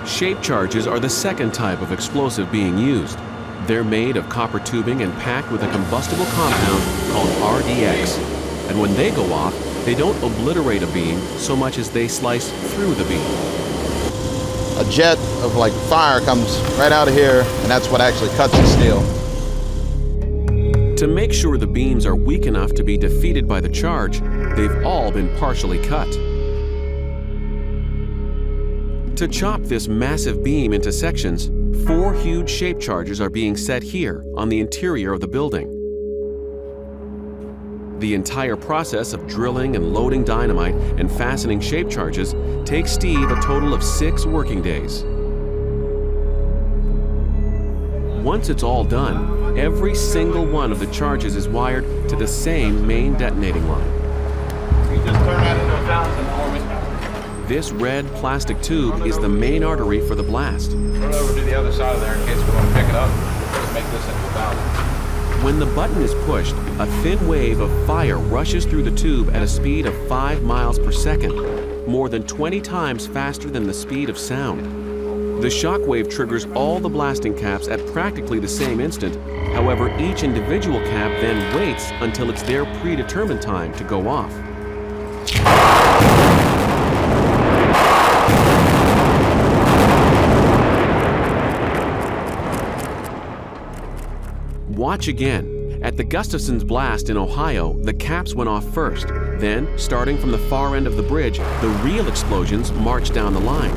Shape charges are the second type of explosive being used. They're made of copper tubing and packed with a combustible compound called RDX. And when they go off, they don't obliterate a beam so much as they slice through the beam. A jet of like fire comes right out of here, and that's what actually cuts the steel. To make sure the beams are weak enough to be defeated by the charge, they've all been partially cut. To chop this massive beam into sections, 4 huge shape charges are being set here on the interior of the building. The entire process of drilling and loading dynamite and fastening shape charges takes Steve a total of 6 working days. Once it's all done, every single one of the charges is wired to the same main detonating line. You just turn that into a fountain for me. This red plastic tube is the main artery for the blast. Turn over to the other side of there in case we want to pick it up. Just make this into a fountain. When the button is pushed, a thin wave of fire rushes through the tube at a speed of 5 miles per second, more than 20 times faster than the speed of sound. The shock wave triggers all the blasting caps at practically the same instant. However, each individual cap then waits until it's their predetermined time to go off. Watch again. At the Gustafson's blast in Ohio, the caps went off first. Then, starting from the far end of the bridge, the real explosions marched down the line.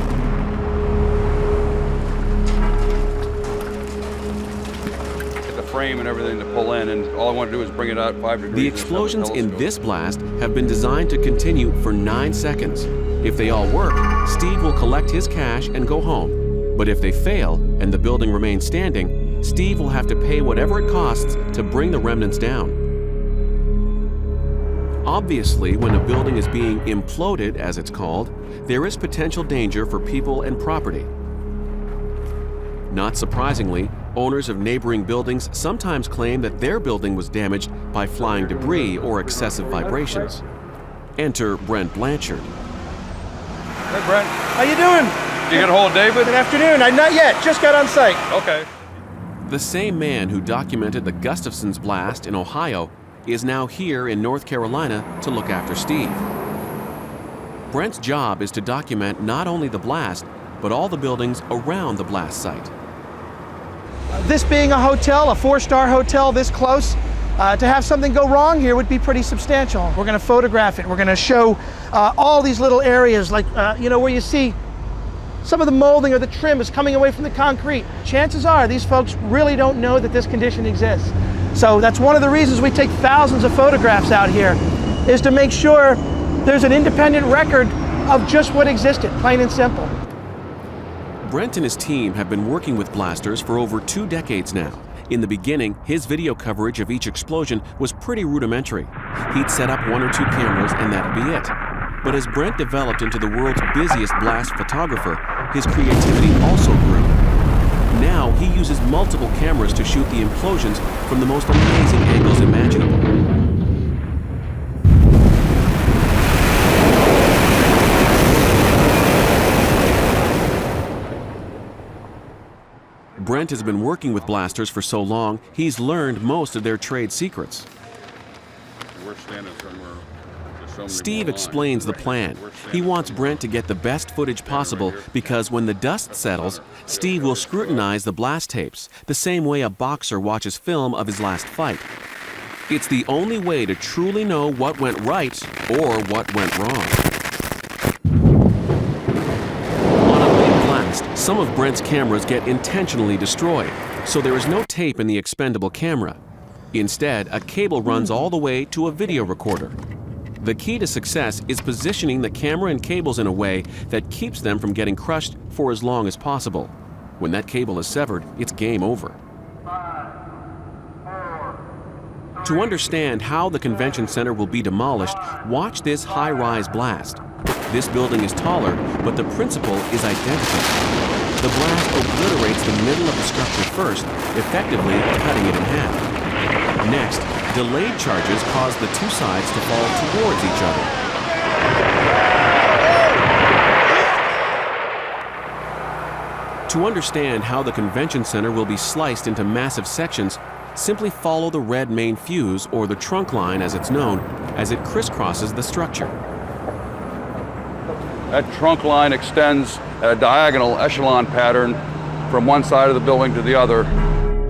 Get the frame and everything to pull in, and all I want to do is bring it out 5 degrees. The explosions in this blast have been designed to continue for 9 seconds. If they all work, Steve will collect his cash and go home. But if they fail, and the building remains standing, Steve will have to pay whatever it costs to bring the remnants down. Obviously, when a building is being imploded, as it's called, there is potential danger for people and property. Not surprisingly, owners of neighboring buildings sometimes claim that their building was damaged by flying debris or excessive vibrations. Enter Brent Blanchard. Hey, Brent. How you doing? Did you get a hold of David? Good afternoon. Not yet. Just got on site. Okay. The same man who documented the Gustafson's blast in Ohio is now here in North Carolina to look after Steve. Brent's job is to document not only the blast, but all the buildings around the blast site. This being a hotel, a 4-star hotel this close, to have something go wrong here would be pretty substantial. We're going to photograph it. We're going to show all these little areas, like where you see some of the molding or the trim is coming away from the concrete. Chances are these folks really don't know that this condition exists. So that's one of the reasons we take thousands of photographs out here, is to make sure there's an independent record of just what existed, plain and simple. Brent and his team have been working with blasters for over 2 decades now. In the beginning, his video coverage of each explosion was pretty rudimentary. He'd set up 1 or 2 cameras and that'd be it. But as Brent developed into the world's busiest blast photographer, his creativity also grew. Now he uses multiple cameras to shoot the implosions from the most amazing angles imaginable. Brent has been working with blasters for so long, he's learned most of their trade secrets. We're standing somewhere. Steve explains the plan. He wants Brent to get the best footage possible because when the dust settles, Steve will scrutinize the blast tapes, the same way a boxer watches film of his last fight. It's the only way to truly know what went right or what went wrong. On a big blast, some of Brent's cameras get intentionally destroyed, so there is no tape in the expendable camera. Instead, a cable runs all the way to a video recorder. The key to success is positioning the camera and cables in a way that keeps them from getting crushed for as long as possible. When that cable is severed, it's game over. To understand how the convention center will be demolished, watch this high-rise blast. This building is taller, but the principle is identical. The blast obliterates the middle of the structure first, effectively cutting it in half. Next, delayed charges cause the two sides to fall towards each other. To understand how the convention center will be sliced into massive sections, simply follow the red main fuse, or the trunk line as it's known, as it crisscrosses the structure. That trunk line extends at a diagonal echelon pattern from one side of the building to the other.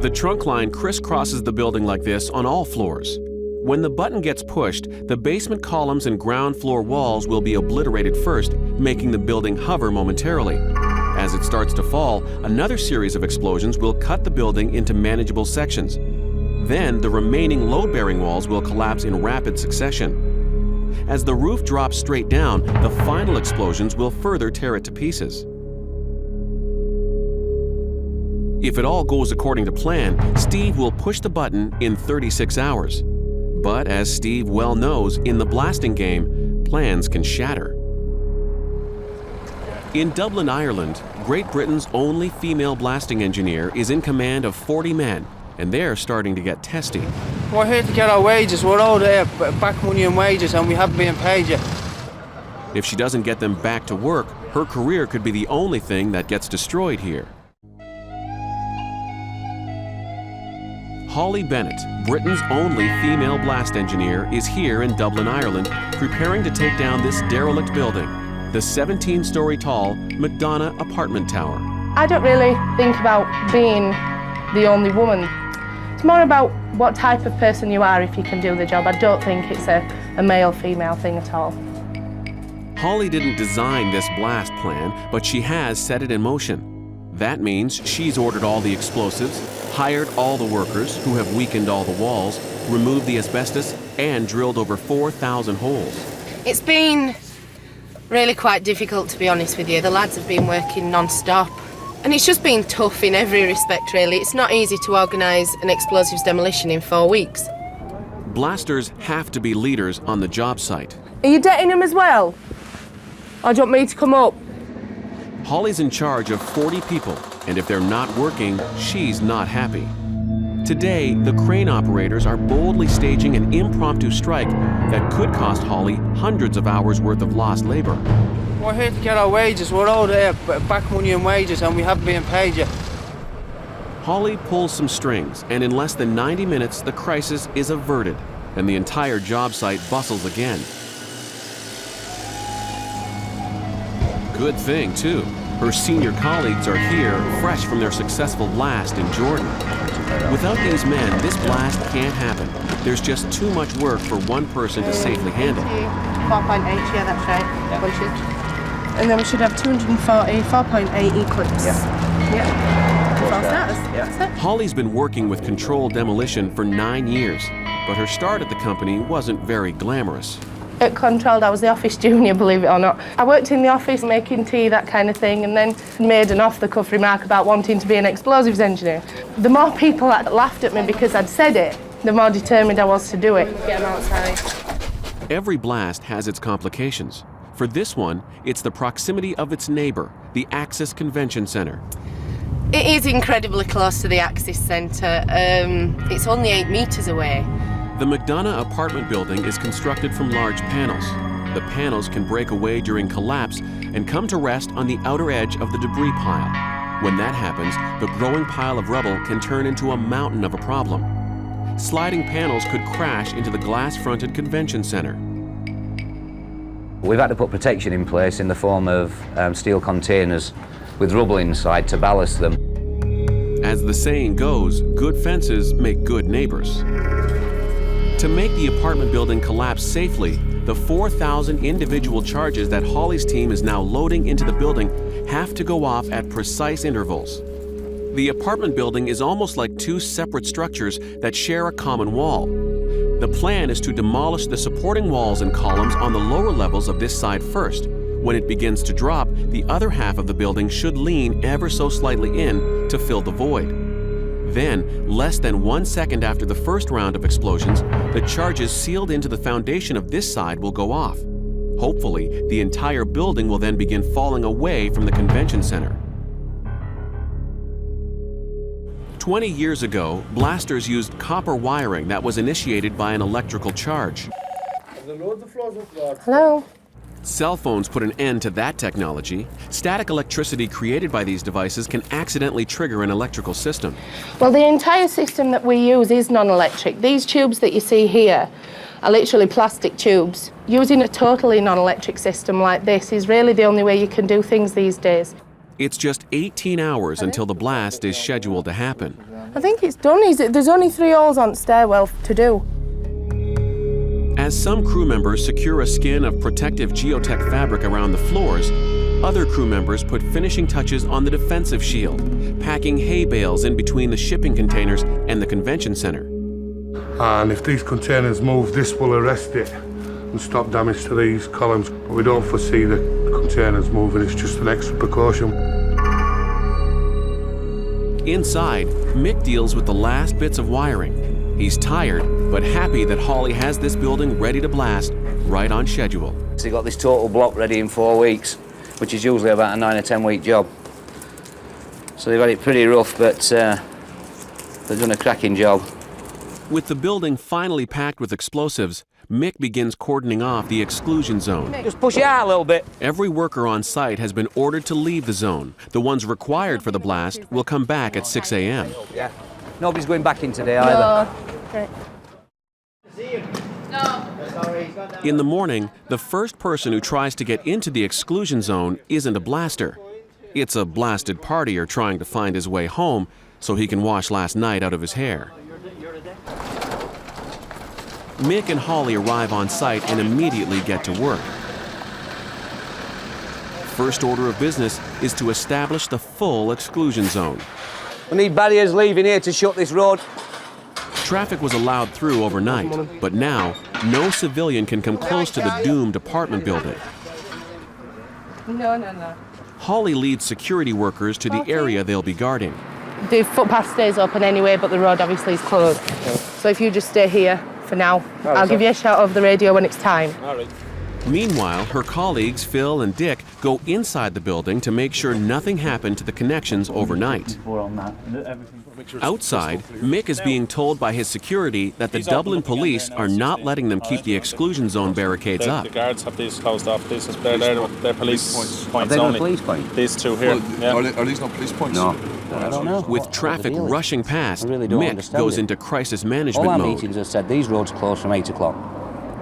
The trunk line crisscrosses the building like this on all floors. When the button gets pushed, the basement columns and ground floor walls will be obliterated first, making the building hover momentarily. As it starts to fall, another series of explosions will cut the building into manageable sections. Then the remaining load-bearing walls will collapse in rapid succession. As the roof drops straight down, the final explosions will further tear it to pieces. If it all goes according to plan, Steve will push the button in 36 hours. But as Steve well knows, in the blasting game, plans can shatter. In Dublin, Ireland, Great Britain's only female blasting engineer is in command of 40 men, and they're starting to get testy. We're here to get our wages. We're all there, back money and wages, and we haven't been paid yet. If she doesn't get them back to work, her career could be the only thing that gets destroyed here. Holly Bennett, Britain's only female blast engineer, is here in Dublin, Ireland, preparing to take down this derelict building, the 17-story tall McDonough apartment tower. I don't really think about being the only woman. It's more about what type of person you are if you can do the job. I don't think it's a male-female thing at all. Holly didn't design this blast plan, but she has set it in motion. That means she's ordered all the explosives, hired all the workers who have weakened all the walls, removed the asbestos, and drilled over 4,000 holes. It's been really quite difficult, to be honest with you. The lads have been working non-stop. And it's just been tough in every respect, really. It's not easy to organise an explosives demolition in 4 weeks. Blasters have to be leaders on the job site. Are you dating them as well? Or do you want me to come up? Holly's in charge of 40 people, and if they're not working, she's not happy. Today, the crane operators are boldly staging an impromptu strike that could cost Holly hundreds of hours worth of lost labor. We're here to get our wages. We're all there, back money and wages, and we haven't been paid yet. Holly pulls some strings, and in less than 90 minutes, the crisis is averted, and the entire job site bustles again. Good thing, too. Her senior colleagues are here, fresh from their successful blast in Jordan. Without these men, this blast can't happen. There's just too much work for one person to safely handle. 4.8, yeah, that's right. Bunches. And then we should have 240, 4.8 eclipse. Yeah. False status. That's it. Holly's been working with controlled demolition for 9 years, but her start at the company wasn't very glamorous. At Controlled, I was the office junior, believe it or not. I worked in the office making tea, that kind of thing, and then made an off-the-cuff remark about wanting to be an explosives engineer. The more people that laughed at me because I'd said it, the more determined I was to do it. Get them outside. Every blast has its complications. For this one, it's the proximity of its neighbor, the Axis Convention Center. It is incredibly close to the Axis Centre. It's only 8 metres away. The McDonough apartment building is constructed from large panels. The panels can break away during collapse and come to rest on the outer edge of the debris pile. When that happens, the growing pile of rubble can turn into a mountain of a problem. Sliding panels could crash into the glass-fronted convention center. We've had to put protection in place in the form of steel containers with rubble inside to ballast them. As the saying goes, good fences make good neighbors. To make the apartment building collapse safely, the 4,000 individual charges that Hawley's team is now loading into the building have to go off at precise intervals. The apartment building is almost like two separate structures that share a common wall. The plan is to demolish the supporting walls and columns on the lower levels of this side first. When it begins to drop, the other half of the building should lean ever so slightly in to fill the void. Then, less than 1 second after the first round of explosions, the charges sealed into the foundation of this side will go off. Hopefully, the entire building will then begin falling away from the convention center. 20 years ago, blasters used copper wiring that was initiated by an electrical charge. Hello? Cell phones put an end to that technology. Static electricity created by these devices can accidentally trigger an electrical system. Well, the entire system that we use is non-electric. These tubes that you see here are literally plastic tubes. Using a totally non-electric system like this is really the only way you can do things these days. It's just 18 hours until the blast is scheduled to happen. I think it's done. There's only 3 holes on stairwell to do. As some crew members secure a skin of protective geotech fabric around the floors, other crew members put finishing touches on the defensive shield, packing hay bales in between the shipping containers and the convention center. And if these containers move, this will arrest it and stop damage to these columns. But we don't foresee the containers moving, it's just an extra precaution. Inside, Mick deals with the last bits of wiring. He's tired, but happy that Hawley has this building ready to blast right on schedule. So they got this total block ready in 4 weeks, which is usually about a 9 or 10 week job. So they've had it pretty rough, but they've done a cracking job. With the building finally packed with explosives, Mick begins cordoning off the exclusion zone. Just push it out a little bit. Every worker on site has been ordered to leave the zone. The ones required for the blast will come back at 6 a.m. Yeah. Nobody's going back in today either. No. In the morning, the first person who tries to get into the exclusion zone isn't a blaster. It's a blasted partier trying to find his way home so he can wash last night out of his hair. Mick and Hawley arrive on site and immediately get to work. First order of business is to establish the full exclusion zone. We need barriers leaving here to shut this road. Traffic was allowed through overnight, but now no civilian can come close to the doomed apartment building. No. Hawley leads security workers to the area they'll be guarding. The footpath stays open anyway, but the road obviously is closed. So if you just stay here for now, I'll give you a shout over the radio when it's time. All right. Meanwhile, her colleagues, Phil and Dick, go inside the building to make sure nothing happened to the connections overnight. Outside, Mick is being told by his security that the Dublin police are not letting them keep the exclusion zone barricades up. The guards have these closed off. They're police points Are only. Police points? These two here. Well, are these not police points? No. I don't know. With traffic rushing past, I really don't Mick understand goes it. into crisis management All our mode. meetings have said these roads close from 8 o'clock.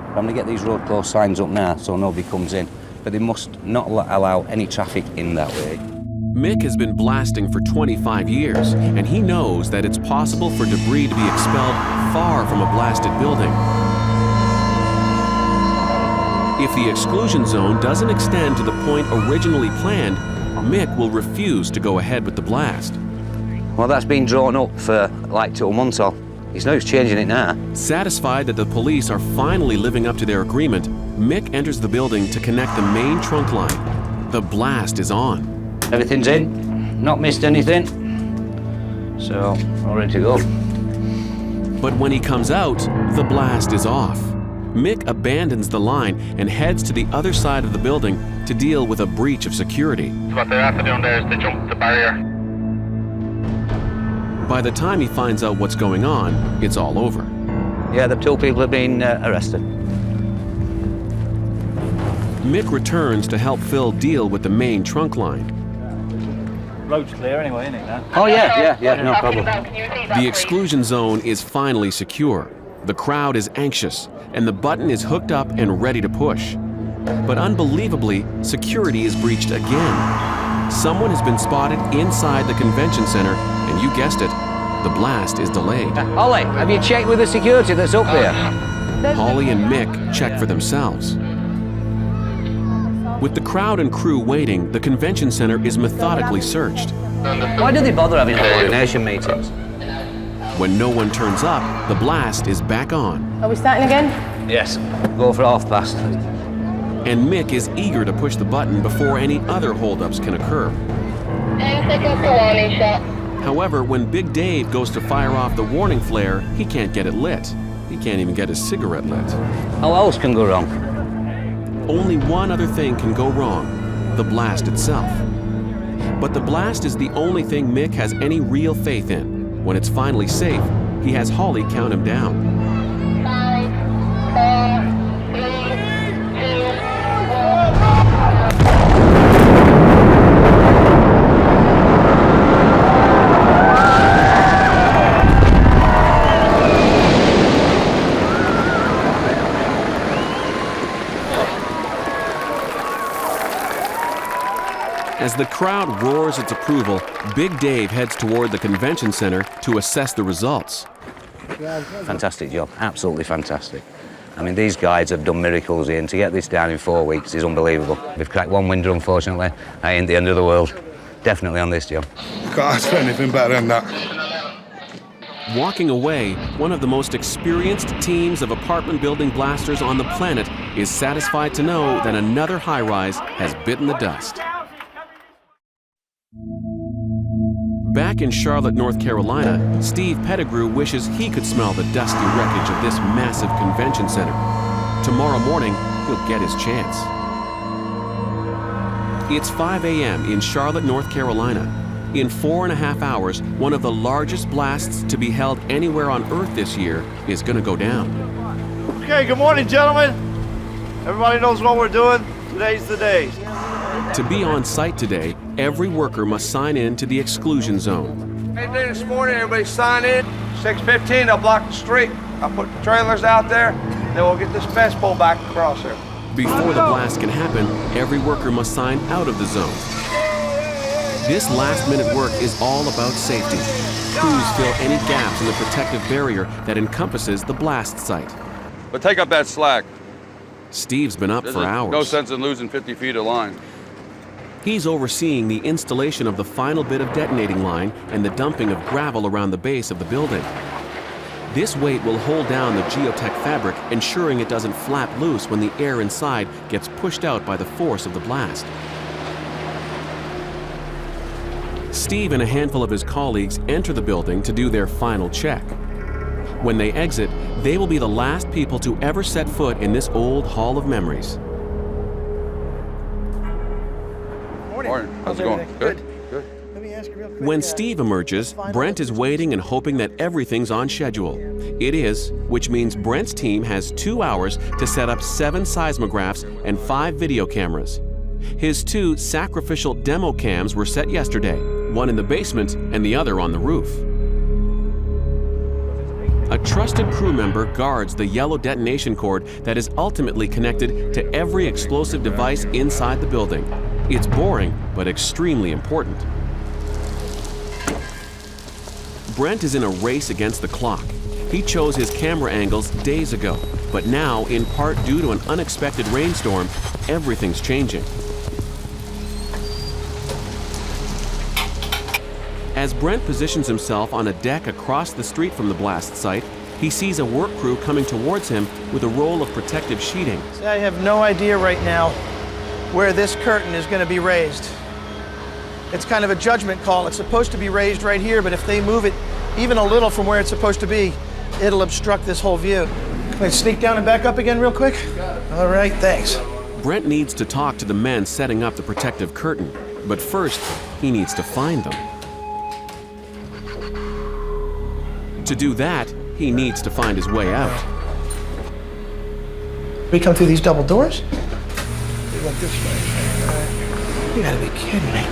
I'm going to get these road close signs up now so nobody comes in. But they must not allow any traffic in that way. Mick has been blasting for 25 years, and he knows that it's possible for debris to be expelled far from a blasted building. If the exclusion zone doesn't extend to the point originally planned, Mick will refuse to go ahead with the blast. Well, that's been drawn up for like 2 months off. He's no use changing it now. Satisfied that the police are finally living up to their agreement, Mick enters the building to connect the main trunk line. The blast is on. Everything's in, not missed anything. So, all ready to go. But when he comes out, the blast is off. Mick abandons the line and heads to the other side of the building to deal with a breach of security. What they're after doing there is they jump the barrier. By the time he finds out what's going on, it's all over. Yeah, the 2 people have been arrested. Mick returns to help Phil deal with the main trunk line. Road's clear anyway, isn't it, now? Oh, yeah, no problem. The exclusion zone is finally secure. The crowd is anxious, and the button is hooked up and ready to push. But unbelievably, security is breached again. Someone has been spotted inside the convention center, and you guessed it, the blast is delayed. Ollie, have you checked with the security that's up there? Holly and Mick check for themselves. With the crowd and crew waiting, the convention center is methodically searched. Why do they bother having coordination meetings? When no one turns up, the blast is back on. Are we starting again? Yes. Go for past. And Mick is eager to push the button before any other holdups can occur. 10 seconds to warning shot. However, when Big Dave goes to fire off the warning flare, he can't get it lit. He can't even get his cigarette lit. How else can go wrong? Only one other thing can go wrong, the blast itself. But the blast is the only thing Mick has any real faith in. When it's finally safe, he has Holly count him down. 5, 4, 3, 2, 1. As the crowd roars its approval, Big Dave heads toward the convention center to assess the results. Fantastic job, absolutely fantastic. I mean, these guys have done miracles here, and to get this down in 4 weeks is unbelievable. We've cracked one window, unfortunately. That ain't the end of the world. Definitely on this job. Can't ask for anything better than that. Walking away, one of the most experienced teams of apartment building blasters on the planet is satisfied to know that another high-rise has bitten the dust. Back in Charlotte, North Carolina, Steve Pettigrew wishes he could smell the dusty wreckage of this massive convention center. Tomorrow morning, he'll get his chance. It's 5 a.m. in Charlotte, North Carolina. In 4.5 hours, one of the largest blasts to be held anywhere on Earth this year is going to go down. Okay, good morning, gentlemen. Everybody knows what we're doing. Today's the day. To be on site today, every worker must sign in to the exclusion zone. Hey, this morning, everybody sign in. 6:15, I'll block the street. I'll put the trailers out there, then we'll get this fence pulled back across here. Before the blast can happen, every worker must sign out of the zone. This last-minute work is all about safety. Crews fill any gaps in the protective barrier that encompasses the blast site. But take up that slack. Steve's been up for hours. No sense in losing 50 feet of line. He's overseeing the installation of the final bit of detonating line and the dumping of gravel around the base of the building. This weight will hold down the geotech fabric, ensuring it doesn't flap loose when the air inside gets pushed out by the force of the blast. Steve and a handful of his colleagues enter the building to do their final check. When they exit, they will be the last people to ever set foot in this old hall of memories. Morning. How's it going? Good. Good. Let me ask you real quick. When Steve emerges, Brent is waiting and hoping that everything's on schedule. It is, which means Brent's team has 2 hours to set up 7 seismographs and 5 video cameras. His 2 sacrificial demo cams were set yesterday, one in the basement and the other on the roof. A trusted crew member guards the yellow detonation cord that is ultimately connected to every explosive device inside the building. It's boring, but extremely important. Brent is in a race against the clock. He chose his camera angles days ago, but now, in part due to an unexpected rainstorm, everything's changing. As Brent positions himself on a deck across the street from the blast site, he sees a work crew coming towards him with a roll of protective sheeting. See, I have no idea right now where this curtain is going to be raised. It's kind of a judgment call. It's supposed to be raised right here, but if they move it even a little from where it's supposed to be, it'll obstruct this whole view. Can I sneak down and back up again real quick? All right, thanks. Brent needs to talk to the men setting up the protective curtain, but first, he needs to find them. To do that, he needs to find his way out. We come through these double doors? We went this way. You gotta be kidding me.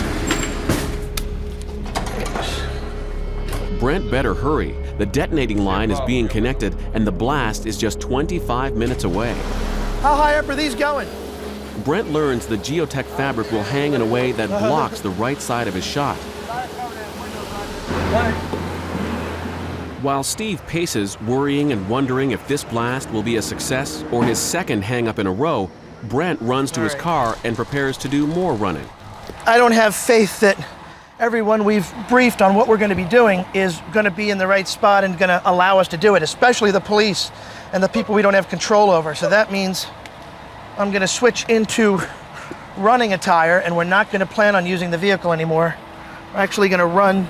Brent better hurry. The detonating line is being connected and the blast is just 25 minutes away. How high up are these going? Brent learns the geotech fabric will hang in a way that blocks the right side of his shot. While Steve paces, worrying and wondering if this blast will be a success or his second hang-up in a row, Brent runs to his car and prepares to do more running. I don't have faith that everyone we've briefed on what we're going to be doing is going to be in the right spot and going to allow us to do it, especially the police and the people we don't have control over. So that means I'm going to switch into running attire, and we're not going to plan on using the vehicle anymore. We're actually going to run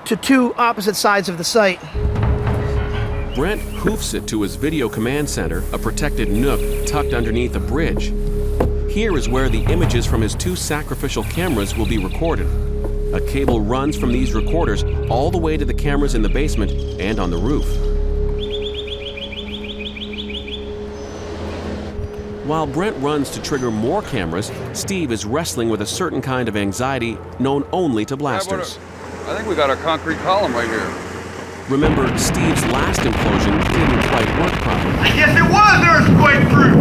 to two opposite sides of the site. Brent hoofs it to his video command center, a protected nook tucked underneath a bridge. Here is where the images from his 2 sacrificial cameras will be recorded. A cable runs from these recorders all the way to the cameras in the basement and on the roof. While Brent runs to trigger more cameras, Steve is wrestling with a certain kind of anxiety known only to blasters. I think we got a concrete column right here. Remember, Steve's last implosion didn't quite work properly. I guess it was earthquake proof!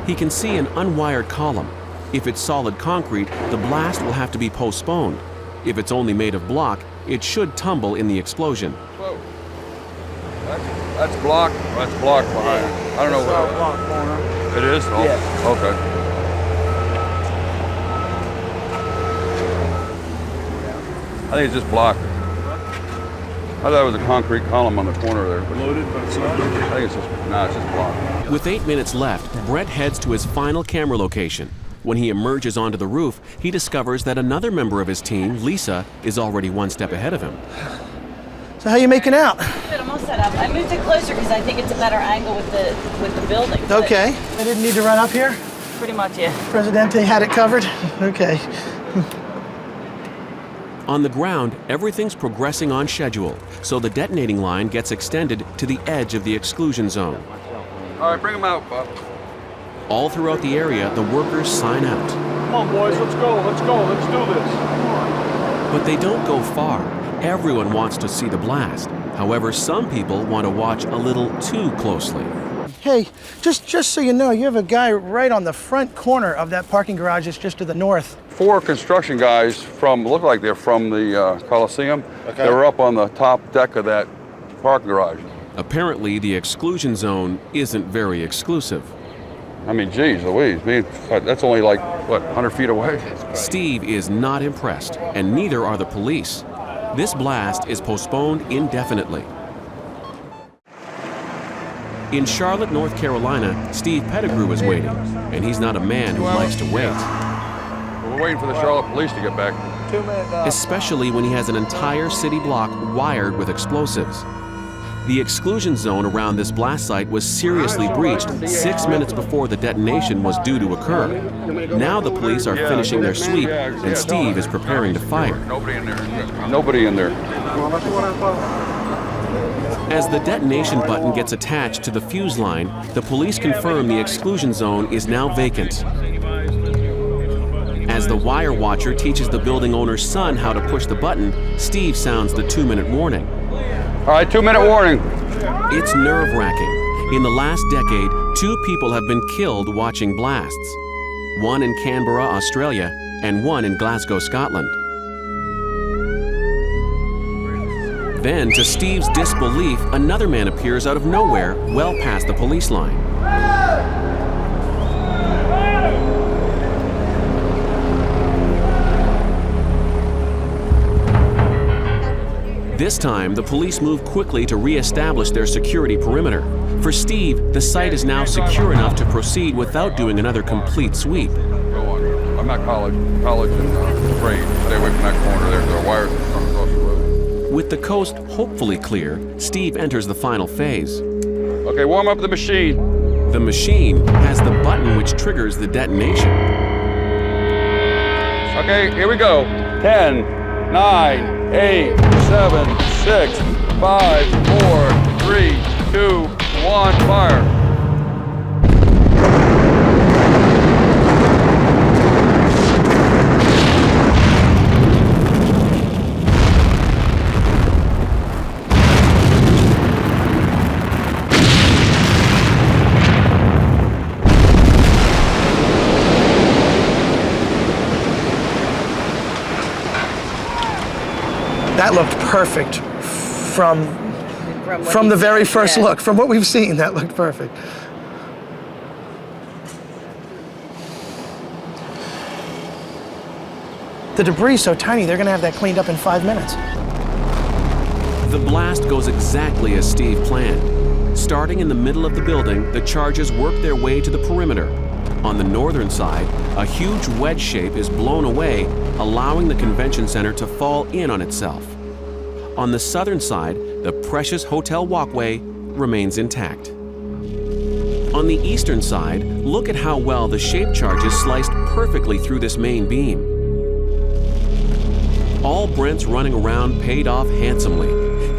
He can see an unwired column. If it's solid concrete, the blast will have to be postponed. If it's only made of block, it should tumble in the explosion. Whoa. That's block. That's block behind it. I don't know what. Block corner. It is? Oh, yeah. Okay. I think it's just block. I thought it was a concrete column on the corner there. But Loaded, but it's not. I think it's just block. With 8 minutes left, Brent heads to his final camera location. When he emerges onto the roof, he discovers that another member of his team, Lisa, is already one step ahead of him. So how you making out? Good, I'm all set up. I moved it closer because I think it's a better angle with the building. Okay. I didn't need to run up here? Pretty much, yeah. Presidente had it covered? Okay. On the ground, everything's progressing on schedule, so the detonating line gets extended to the edge of the exclusion zone. All right, bring them out, Bob. All throughout the area, the workers sign out. Come on, boys, let's go, let's do this. But they don't go far. Everyone wants to see the blast. However, some people want to watch a little too closely. Hey, just so you know, you have a guy right on the front corner of that parking garage that's just to the north. 4 construction guys look like they're from the Coliseum. Okay. They were up on the top deck of that parking garage. Apparently, the exclusion zone isn't very exclusive. I mean, geez Louise, that's only like, what, 100 feet away? Steve is not impressed, and neither are the police. This blast is postponed indefinitely. In Charlotte, North Carolina, Steve Pettigrew is waiting, and he's not a man who likes to wait. We're waiting for the Charlotte police to get back. Especially when he has an entire city block wired with explosives. The exclusion zone around this blast site was seriously breached 6 minutes before the detonation was due to occur. Now the police are finishing their sweep, and Steve is preparing to fire. Nobody in there. Nobody in there. As the detonation button gets attached to the fuse line, the police confirm the exclusion zone is now vacant. As the wire watcher teaches the building owner's son how to push the button, Steve sounds the 2-minute warning. All right, 2-minute warning. It's nerve-wracking. In the last decade, 2 people have been killed watching blasts. One in Canberra, Australia, and one in Glasgow, Scotland. Then, to Steve's disbelief, another man appears out of nowhere, well past the police line. This time, the police move quickly to re-establish their security perimeter. For Steve, the site is now secure enough to proceed without doing another complete sweep. I'm not college and trade. Stay away from that corner there. There are wires across the road. With the coast hopefully clear, Steve enters the final phase. Okay, warm up the machine. The machine has the button which triggers the detonation. Okay, here we go. 10, 9, 8, 7, 6, 5, 4, 3, 2, 1, fire. That looked perfect from the very first look. From what we've seen, that looked perfect. The debris is so tiny, they're gonna have that cleaned up in 5 minutes. The blast goes exactly as Steve planned. Starting in the middle of the building, the charges work their way to the perimeter. On the northern side, a huge wedge shape is blown away, allowing the convention center to fall in on itself. On the southern side, the precious hotel walkway remains intact. On the eastern side, look at how well the shape charges sliced perfectly through this main beam. All Brent's running around paid off handsomely.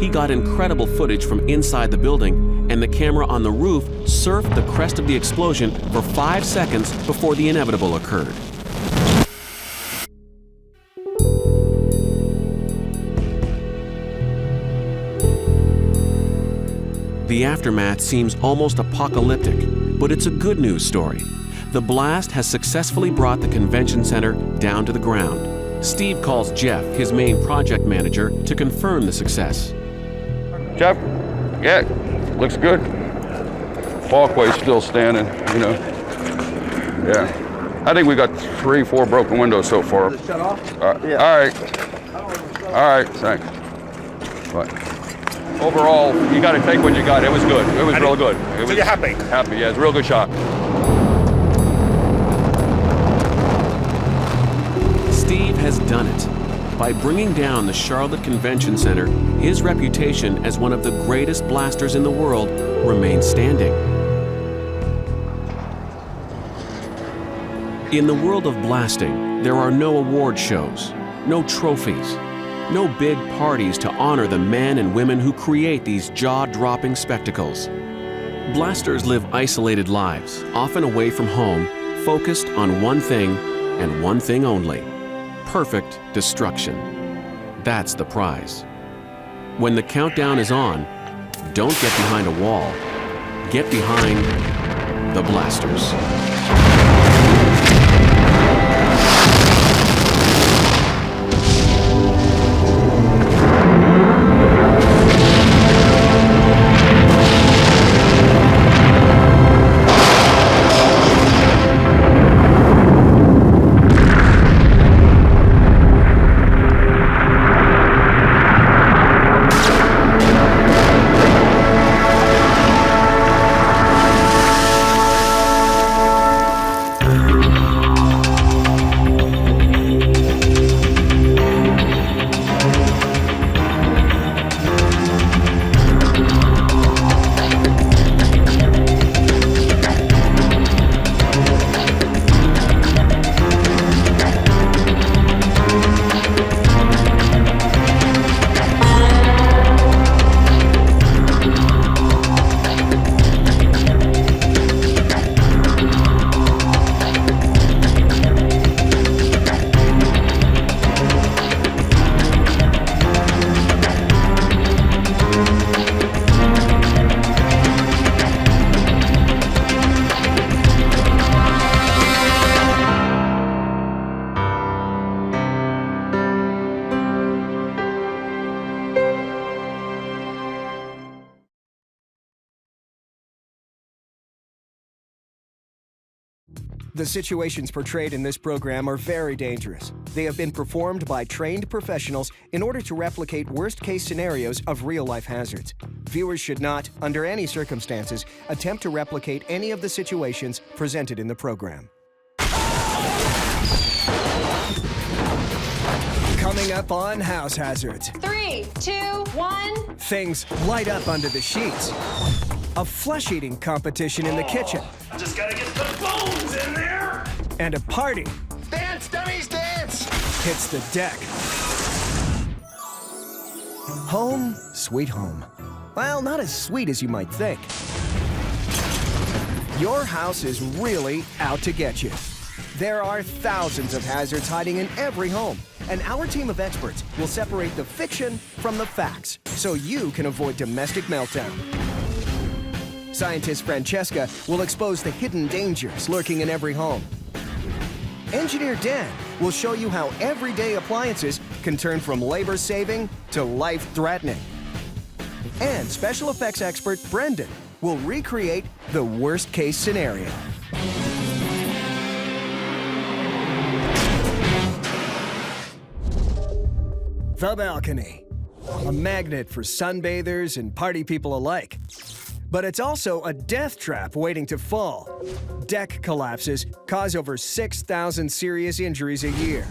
He got incredible footage from inside the building, and the camera on the roof surfed the crest of the explosion for 5 seconds before the inevitable occurred. The aftermath seems almost apocalyptic, but it's a good news story. The blast has successfully brought the convention center down to the ground. Steve calls Jeff, his main project manager, to confirm the success. Jeff, yeah, looks good. Walkway's still standing, you know. Yeah. I think we got 3, 4 broken windows so far. Shut off? Yeah. All right, thanks. But overall, you got to take what you got. It was good. It was real good. So you're happy? Happy, yeah. It's a real good shot. Steve has done it. By bringing down the Charlotte Convention Center, his reputation as one of the greatest blasters in the world remains standing. In the world of blasting, there are no award shows, no trophies, no big parties to honor the men and women who create these jaw-dropping spectacles. Blasters live isolated lives, often away from home, focused on one thing and one thing only: perfect destruction. That's the prize. When the countdown is on, don't get behind a wall. Get behind the blasters. The situations portrayed in this program are very dangerous. They have been performed by trained professionals in order to replicate worst-case scenarios of real-life hazards. Viewers should not, under any circumstances, attempt to replicate any of the situations presented in the program. Coming up on House Hazards. 3, 2, 1. Things light up under the sheets. A flesh-eating competition in the kitchen. Just gotta get the bones in there. And a party Dance, dummies, dance. hits the deck. Home, sweet home. Well, not as sweet as you might think. Your house is really out to get you. There are thousands of hazards hiding in every home, and our team of experts will separate the fiction from the facts so you can avoid domestic meltdown. Scientist Francesca will expose the hidden dangers lurking in every home. Engineer Dan will show you how everyday appliances can turn from labor-saving to life-threatening. And special effects expert Brendan will recreate the worst-case scenario. The balcony, a magnet for sunbathers and party people alike. But it's also a death trap waiting to fall. Deck collapses cause over 6,000 serious injuries a year.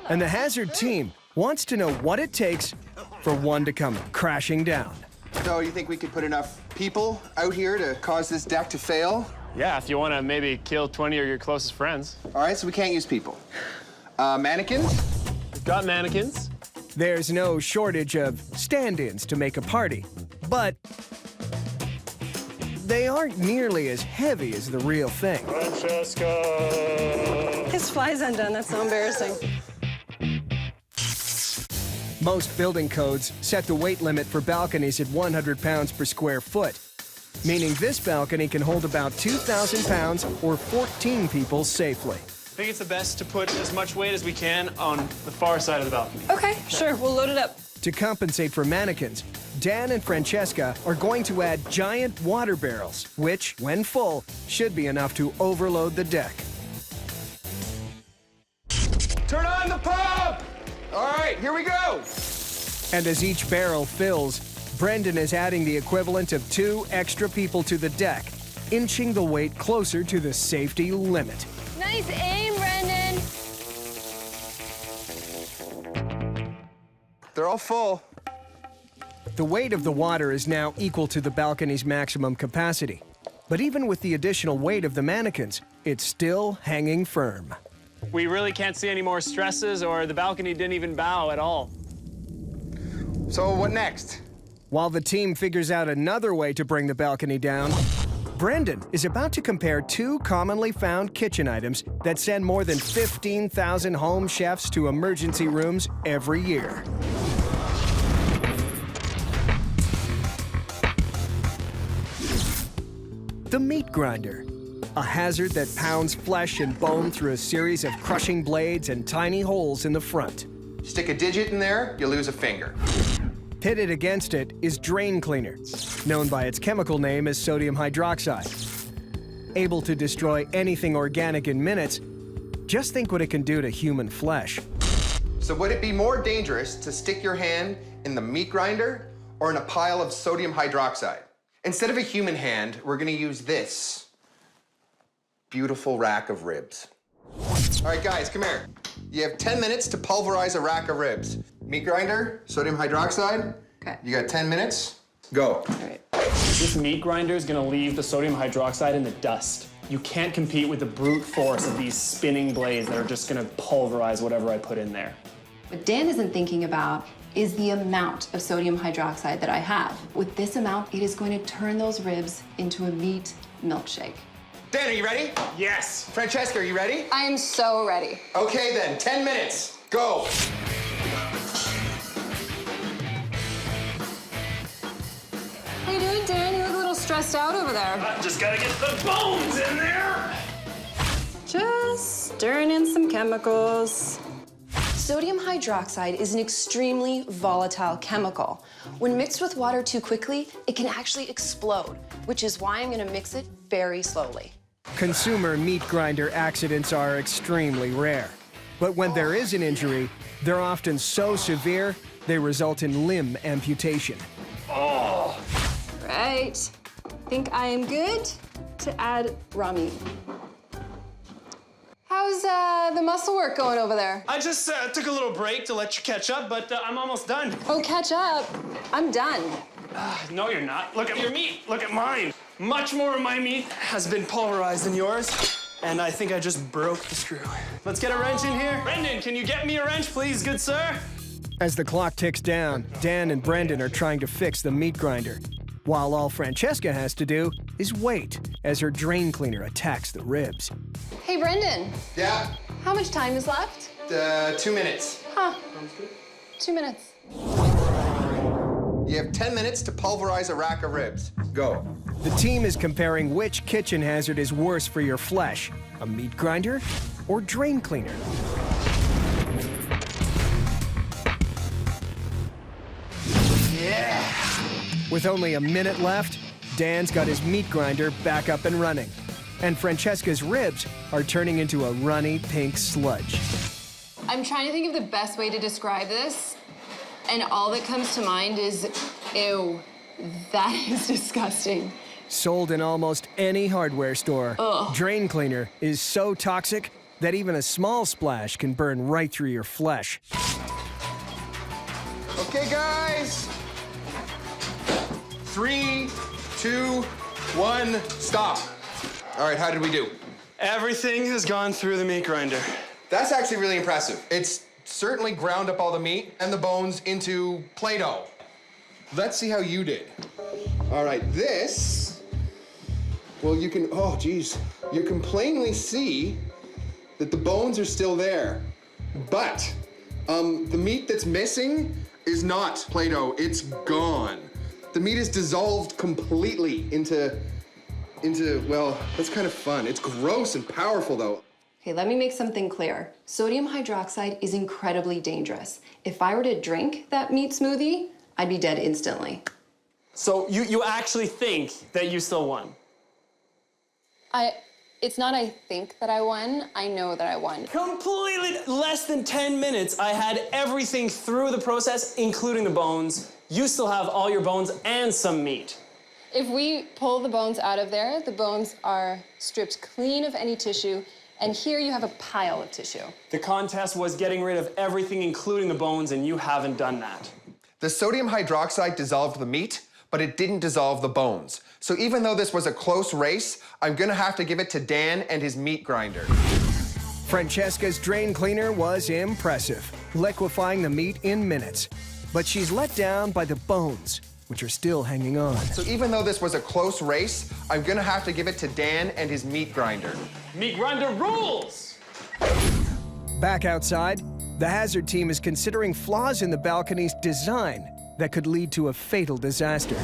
And the hazard team wants to know what it takes for one to come crashing down. So you think we could put enough people out here to cause this deck to fail? Yeah, if you want to maybe kill 20 of your closest friends. All right, so we can't use people. Mannequins? We've got mannequins. There's no shortage of stand-ins to make a party, but they aren't nearly as heavy as the real thing. Francesca! His fly's undone. That's so embarrassing. Most building codes set the weight limit for balconies at 100 pounds per square foot, meaning this balcony can hold about 2,000 pounds or 14 people safely. I think it's the best to put as much weight as we can on the far side of the balcony. Okay, sure. We'll load it up. To compensate for mannequins, Dan and Francesca are going to add giant water barrels, which, when full, should be enough to overload the deck. Turn on the pump! All right, here we go! And as each barrel fills, Brendan is adding the equivalent of 2 extra people to the deck, inching the weight closer to the safety limit. Nice aim, Brendan. They're all full. The weight of the water is now equal to the balcony's maximum capacity. But even with the additional weight of the mannequins, it's still hanging firm. We really can't see any more stresses, or the balcony didn't even bow at all. So what next? While the team figures out another way to bring the balcony down, Brendan is about to compare 2 commonly found kitchen items that send more than 15,000 home chefs to emergency rooms every year. The meat grinder, a hazard that pounds flesh and bone through a series of crushing blades and tiny holes in the front. Stick a digit in there, you lose a finger. Pitted against it is drain cleaner, known by its chemical name as sodium hydroxide. Able to destroy anything organic in minutes, just think what it can do to human flesh. So would it be more dangerous to stick your hand in the meat grinder or in a pile of sodium hydroxide? Instead of a human hand, we're gonna use this beautiful rack of ribs. All right, guys, come here. You have 10 minutes to pulverize a rack of ribs. Meat grinder, sodium hydroxide. Okay. You got 10 minutes. Go. All right. This meat grinder is going to leave the sodium hydroxide in the dust. You can't compete with the brute force of these spinning blades that are just going to pulverize whatever I put in there. What Dan isn't thinking about is the amount of sodium hydroxide that I have. With this amount, it is going to turn those ribs into a meat milkshake. Dan, are you ready? Yes. Francesca, are you ready? I am so ready. Okay then, 10 minutes. Go. How you doing, Dan? You look a little stressed out over there. Just gotta get the bones in there. Just stirring in some chemicals. Sodium hydroxide is an extremely volatile chemical. When mixed with water too quickly, it can actually explode, which is why I'm gonna mix it very slowly. Consumer meat grinder accidents are extremely rare. But when there is an injury, they're often so severe, they result in limb amputation. Oh! Right. Think I am good to add raw meat. How's the muscle work going over there? I just took a little break to let you catch up, but I'm almost done. Oh, catch up. I'm done. No, you're not. Look at your meat. Look at mine. Much more of my meat has been pulverized than yours, and I think I just broke the screw. Let's get a wrench in here. Brendan, can you get me a wrench, please, good sir? As the clock ticks down, Dan and Brendan are trying to fix the meat grinder, while all Francesca has to do is wait as her drain cleaner attacks the ribs. Hey, Brendan. Yeah? How much time is left? 2 minutes. Huh. 2 minutes. You have 10 minutes to pulverize a rack of ribs. Go. The team is comparing which kitchen hazard is worse for your flesh, a meat grinder or drain cleaner. Yeah! With only a minute left, Dan's got his meat grinder back up and running, and Francesca's ribs are turning into a runny pink sludge. I'm trying to think of the best way to describe this, and all that comes to mind is, ew, that is disgusting. Sold in almost any hardware store, Ugh. drain cleaner is so toxic that even a small splash can burn right through your flesh. Okay, guys. 3, 2, 1, stop. All right, how did we do? Everything has gone through the meat grinder. That's actually really impressive. It's certainly ground up all the meat and the bones into Play-Doh. Let's see how you did. All right, this, well, you can, oh, geez. You can plainly see that the bones are still there. But the meat that's missing is not Play-Doh, it's gone. The meat is dissolved completely into, well, that's kind of fun. It's gross and powerful, though. Okay, let me make something clear. Sodium hydroxide is incredibly dangerous. If I were to drink that meat smoothie, I'd be dead instantly. So you actually think that you still won? It's not I think that I won, I know that I won. Completely less than 10 minutes. I had everything through the process, including the bones. You still have all your bones and some meat. If we pull the bones out of there, the bones are stripped clean of any tissue, and here you have a pile of tissue. The contest was getting rid of everything, including the bones, and you haven't done that. The sodium hydroxide dissolved the meat, but it didn't dissolve the bones. So even though this was a close race, I'm gonna have to give it to Dan and his meat grinder. Francesca's drain cleaner was impressive, liquefying the meat in minutes. But she's let down by the bones, which are still hanging on. So even though this was a close race, I'm gonna have to give it to Dan and his meat grinder. Meat grinder rules! Back outside, the hazard team is considering flaws in the balcony's design that could lead to a fatal disaster.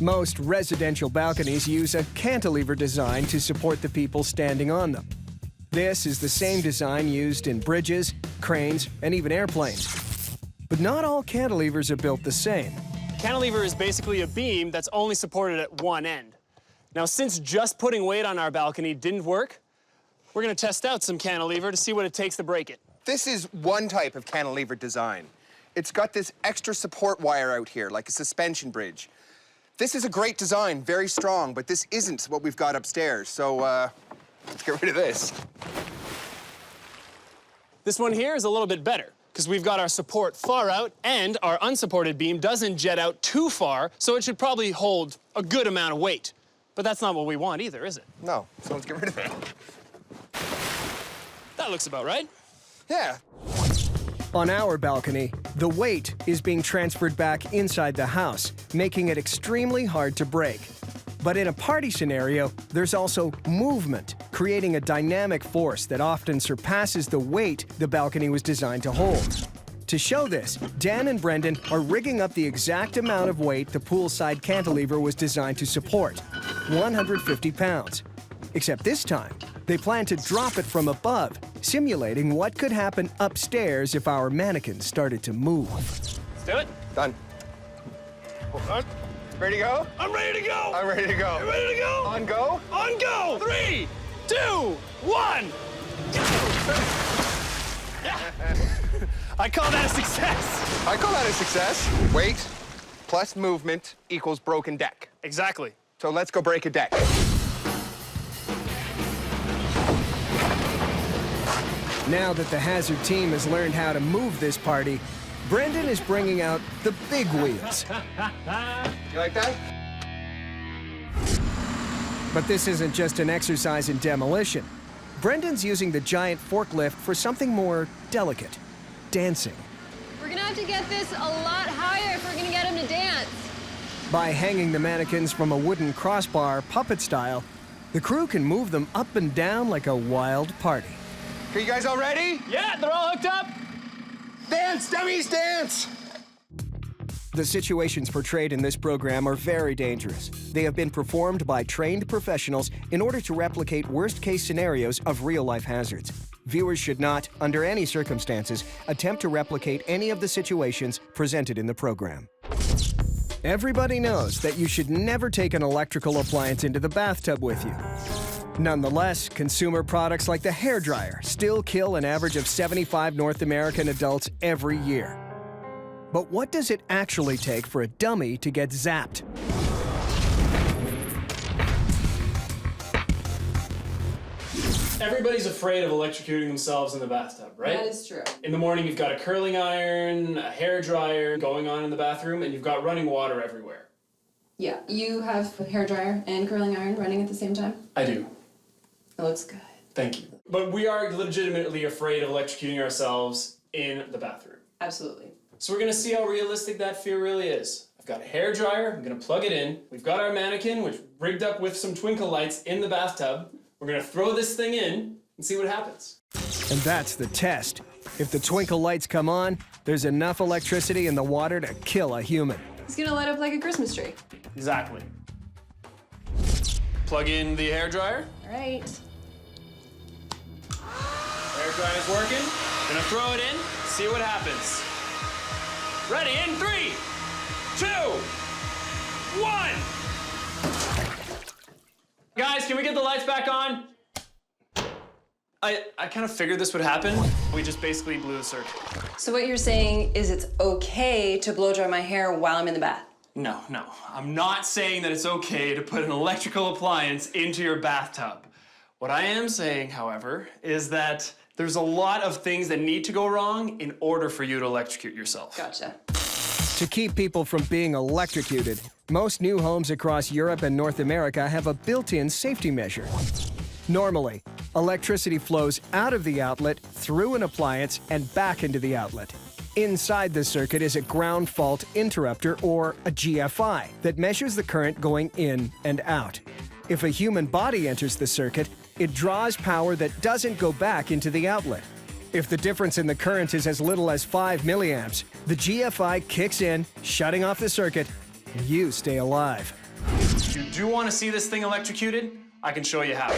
Most residential balconies use a cantilever design to support the people standing on them. This is the same design used in bridges, cranes, and even airplanes. But not all cantilevers are built the same. Cantilever is basically a beam that's only supported at one end. Now, since just putting weight on our balcony didn't work, we're gonna test out some cantilever to see what it takes to break it. This is one type of cantilever design. It's got this extra support wire out here, like a suspension bridge. This is a great design, very strong, but this isn't what we've got upstairs, so let's get rid of this. This one here is a little bit better, because we've got our support far out, and our unsupported beam doesn't jet out too far, so it should probably hold a good amount of weight. But that's not what we want either, is it? No, so let's get rid of it. That looks about right. Yeah. On our balcony, the weight is being transferred back inside the house, making it extremely hard to break. But in a party scenario, there's also movement, creating a dynamic force that often surpasses the weight the balcony was designed to hold. To show this, Dan and Brendan are rigging up the exact amount of weight the poolside cantilever was designed to support, 150 pounds. Except this time, they plan to drop it from above, simulating what could happen upstairs if our mannequins started to move. Let's do it. Done. Hold on. Ready to go? I'm ready to go. I'm ready to go. You ready to go? On go? On go. 3, 2, 1, go. I call that a success. I call that a success. Weight plus movement equals broken deck. Exactly. So let's go break a deck. Now that the hazard team has learned how to move this party, Brendan is bringing out the big wheels. You like that? But this isn't just an exercise in demolition. Brendan's using the giant forklift for something more delicate, dancing. We're gonna have to get this a lot higher if we're gonna get him to dance. By hanging the mannequins from a wooden crossbar, puppet style, the crew can move them up and down like a wild party. Okay, you guys all ready? Yeah, they're all hooked up. Dance, dummies, dance! The situations portrayed in this program are very dangerous. They have been performed by trained professionals in order to replicate worst-case scenarios of real-life hazards. Viewers should not, under any circumstances, attempt to replicate any of the situations presented in the program. Everybody knows that you should never take an electrical appliance into the bathtub with you. Nonetheless, consumer products like the hairdryer still kill an average of 75 North American adults every year. But what does it actually take for a dummy to get zapped? Everybody's afraid of electrocuting themselves in the bathtub, right? That is true. In the morning, you've got a curling iron, a hairdryer going on in the bathroom, and you've got running water everywhere. Yeah, you have a hairdryer and curling iron running at the same time? I do. It looks good. Thank you. But we are legitimately afraid of electrocuting ourselves in the bathroom. Absolutely. So we're gonna see how realistic that fear really is. I've got a hairdryer, I'm gonna plug it in. We've got our mannequin, which rigged up with some twinkle lights in the bathtub. We're gonna throw this thing in and see what happens. And that's the test. If the twinkle lights come on, there's enough electricity in the water to kill a human. It's gonna light up like a Christmas tree. Exactly. Plug in the hairdryer. All right. Hairdryer's working. Gonna throw it in, see what happens. Ready, in 3, 2, 1. Guys, can we get the lights back on? I kind of figured this would happen. We just basically blew the circuit. So what you're saying is it's okay to blow dry my hair while I'm in the bath? No, I'm not saying that it's okay to put an electrical appliance into your bathtub. What I am saying, however, is that there's a lot of things that need to go wrong in order for you to electrocute yourself. Gotcha. To keep people from being electrocuted, most new homes across Europe and North America have a built-in safety measure. Normally, electricity flows out of the outlet, through an appliance, and back into the outlet. Inside the circuit is a ground fault interrupter, or a GFI, that measures the current going in and out. If a human body enters the circuit, it draws power that doesn't go back into the outlet. If the difference in the current is as little as 5 milliamps, the GFI kicks in, shutting off the circuit, and you stay alive. If you do want to see this thing electrocuted, I can show you how.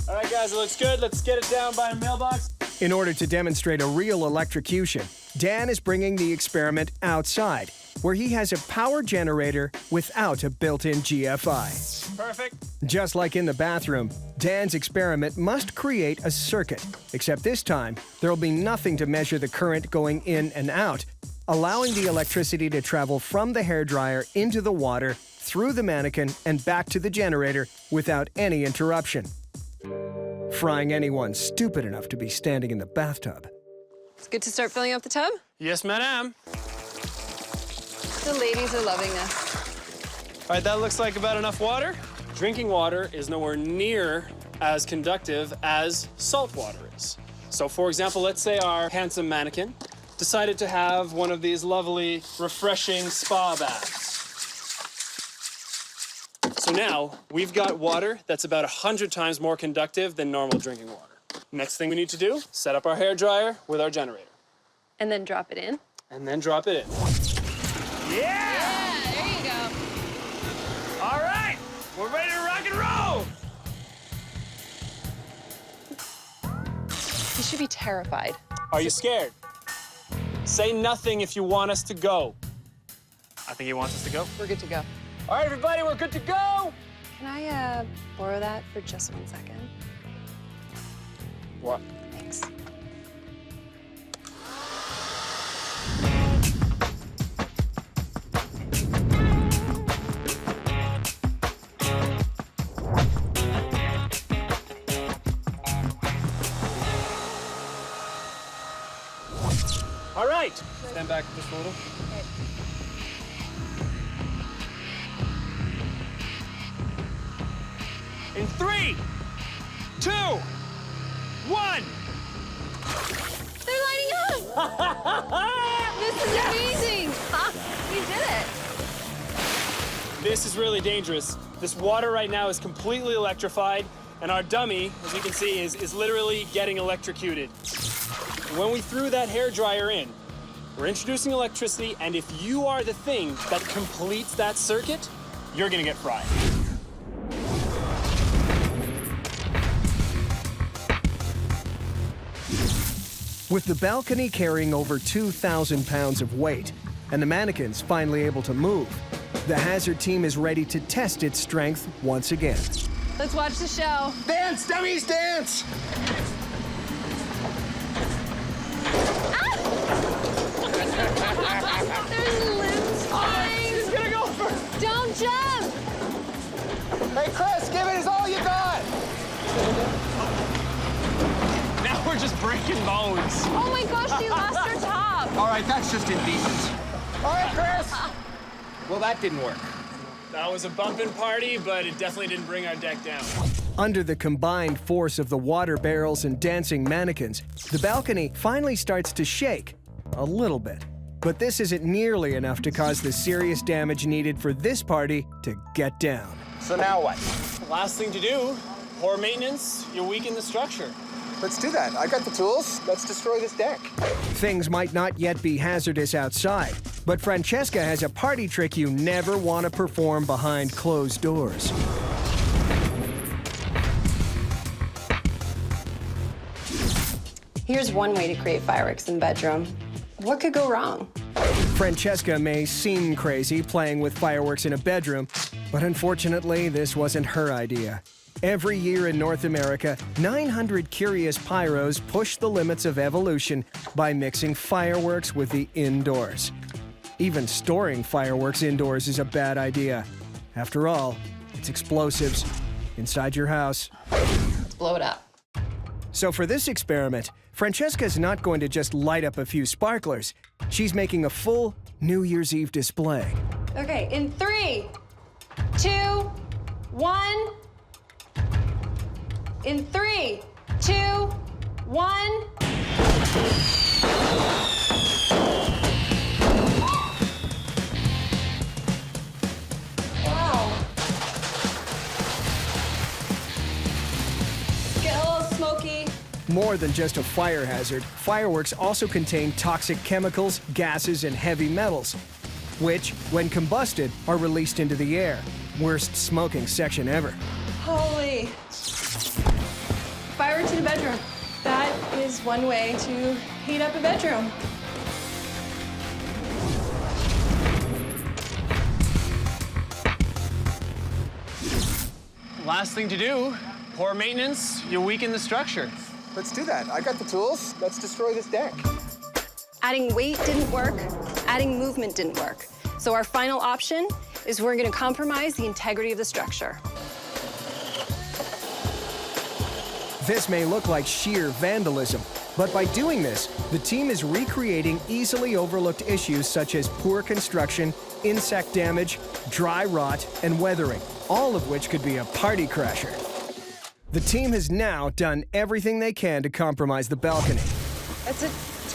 All right, guys, it looks good. Let's get it down by the mailbox. In order to demonstrate a real electrocution, Dan is bringing the experiment outside, where he has a power generator without a built-in GFI. Perfect. Just like in the bathroom, Dan's experiment must create a circuit, except this time, there will be nothing to measure the current going in and out, allowing the electricity to travel from the hairdryer into the water, through the mannequin, and back to the generator without any interruption. Frying anyone stupid enough to be standing in the bathtub. It's good to start filling up the tub? Yes, madam. The ladies are loving this. All right, that looks like about enough water. Drinking water is nowhere near as conductive as salt water is. So for example, let's say our handsome mannequin decided to have one of these lovely, refreshing spa baths. So now we've got water that's about 100 times more conductive than normal drinking water. Next thing we need to do, set up our hairdryer with our generator. And then drop it in? And then drop it in. Yeah, there you go. All right, we're ready to rock and roll. You should be terrified. Are you scared? Say nothing if you want us to go. I think he wants us to go. We're good to go. All right, everybody, we're good to go. Can I borrow that for just 1 second? What? Thanks. All right. Stand back just a little. In 3, 2, 1. They're lighting up! This is amazing! We did it! This is really dangerous. This water right now is completely electrified, and our dummy, as you can see, is literally getting electrocuted. When we threw that hairdryer in, we're introducing electricity, and if you are the thing that completes that circuit, you're gonna get fried. With the balcony carrying over 2,000 pounds of weight and the mannequins finally able to move, the hazard team is ready to test its strength once again. Let's watch the show. Dance, dummies, dance! There's limbs flying. He's gonna go first. Don't jump. Hey, Chris, give it all you got. Now we're just breaking bones. Oh my gosh, she lost her top. All right, that's just indecent. All right, Chris. Well, that didn't work. That was a bumping party, but it definitely didn't bring our deck down. Under the combined force of the water barrels and dancing mannequins, the balcony finally starts to shake a little bit. But this isn't nearly enough to cause the serious damage needed for this party to get down. So now what? Last thing to do, poor maintenance, you weaken the structure. Let's do that. I got the tools. Let's destroy this deck. Things might not yet be hazardous outside, but Francesca has a party trick you never want to perform behind closed doors. Here's one way to create fireworks in the bedroom. What could go wrong? Francesca may seem crazy playing with fireworks in a bedroom, but unfortunately, this wasn't her idea. Every year in North America, 900 curious pyros push the limits of evolution by mixing fireworks with the indoors. Even storing fireworks indoors is a bad idea. After all, it's explosives inside your house. Let's blow it up. So for this experiment, Francesca's not going to just light up a few sparklers. She's making a full New Year's Eve display. Okay, in 3, 2, 1. In 3, 2, 1. Wow. It's getting a little smoky. More than just a fire hazard, fireworks also contain toxic chemicals, gases, and heavy metals, which, when combusted, are released into the air. Worst smoking section ever. Holy. Fireworks in a bedroom. That is one way to heat up a bedroom. Last thing to do, poor maintenance, you weaken the structure. Let's do that. I got the tools. Let's destroy this deck. Adding weight didn't work. Adding movement didn't work. So our final option is we're going to compromise the integrity of the structure. This may look like sheer vandalism, but by doing this, the team is recreating easily overlooked issues such as poor construction, insect damage, dry rot, and weathering, all of which could be a party crasher. The team has now done everything they can to compromise the balcony. It's a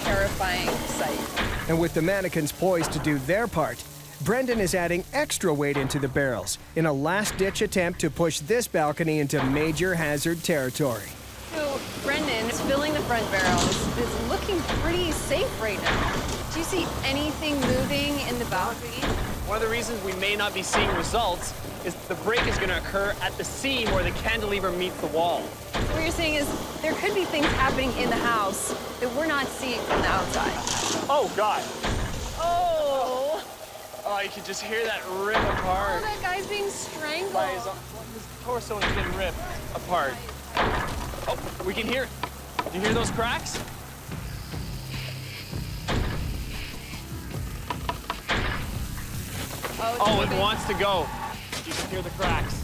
terrifying sight. And with the mannequins poised to do their part, Brendan is adding extra weight into the barrels in a last-ditch attempt to push this balcony into major hazard territory. So Brendan is filling the front barrels. It's looking pretty safe right now. Do you see anything moving in the balcony? One of the reasons we may not be seeing results is the break is going to occur at the seam where the cantilever meets the wall. So what you're saying is there could be things happening in the house that we're not seeing from the outside. Oh, God. Oh! Oh, you can just hear that rip apart. Oh, that guy's being strangled. His torso is getting ripped apart. Oh, we can hear it. Do you hear those cracks? Oh, it wants to go. You can hear the cracks.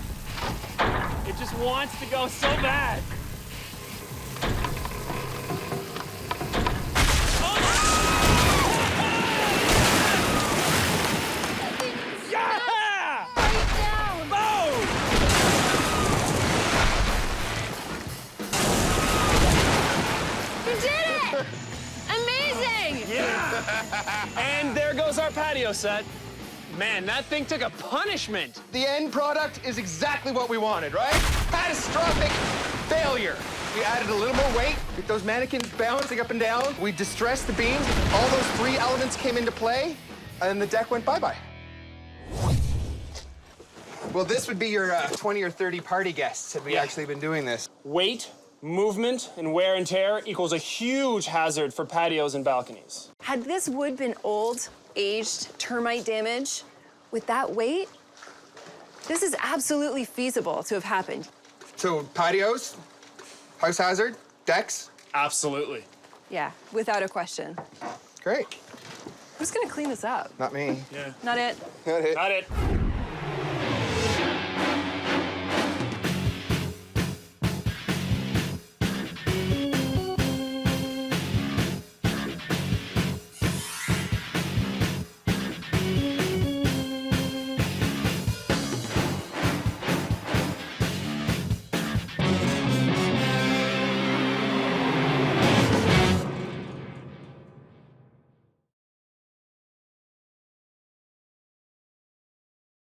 It just wants to go so bad. Yeah! Right down. Boom! And there goes our patio set. Man, that thing took a punishment. The end product is exactly what we wanted, right? Catastrophic failure. We added a little more weight, with those mannequins bouncing up and down. We distressed the beams. All those three elements came into play, and the deck went bye-bye. Well, this would be your 20 or 30 party guests had we actually been doing this. Weight, movement, and wear and tear equals a huge hazard for patios and balconies. Had this wood been old, aged, termite damage, with that weight, this is absolutely feasible to have happened. So patios, house hazard, decks? Absolutely. Yeah, without a question. Great. Who's gonna clean this up? Not me. Yeah. Not it. Not it. Not it.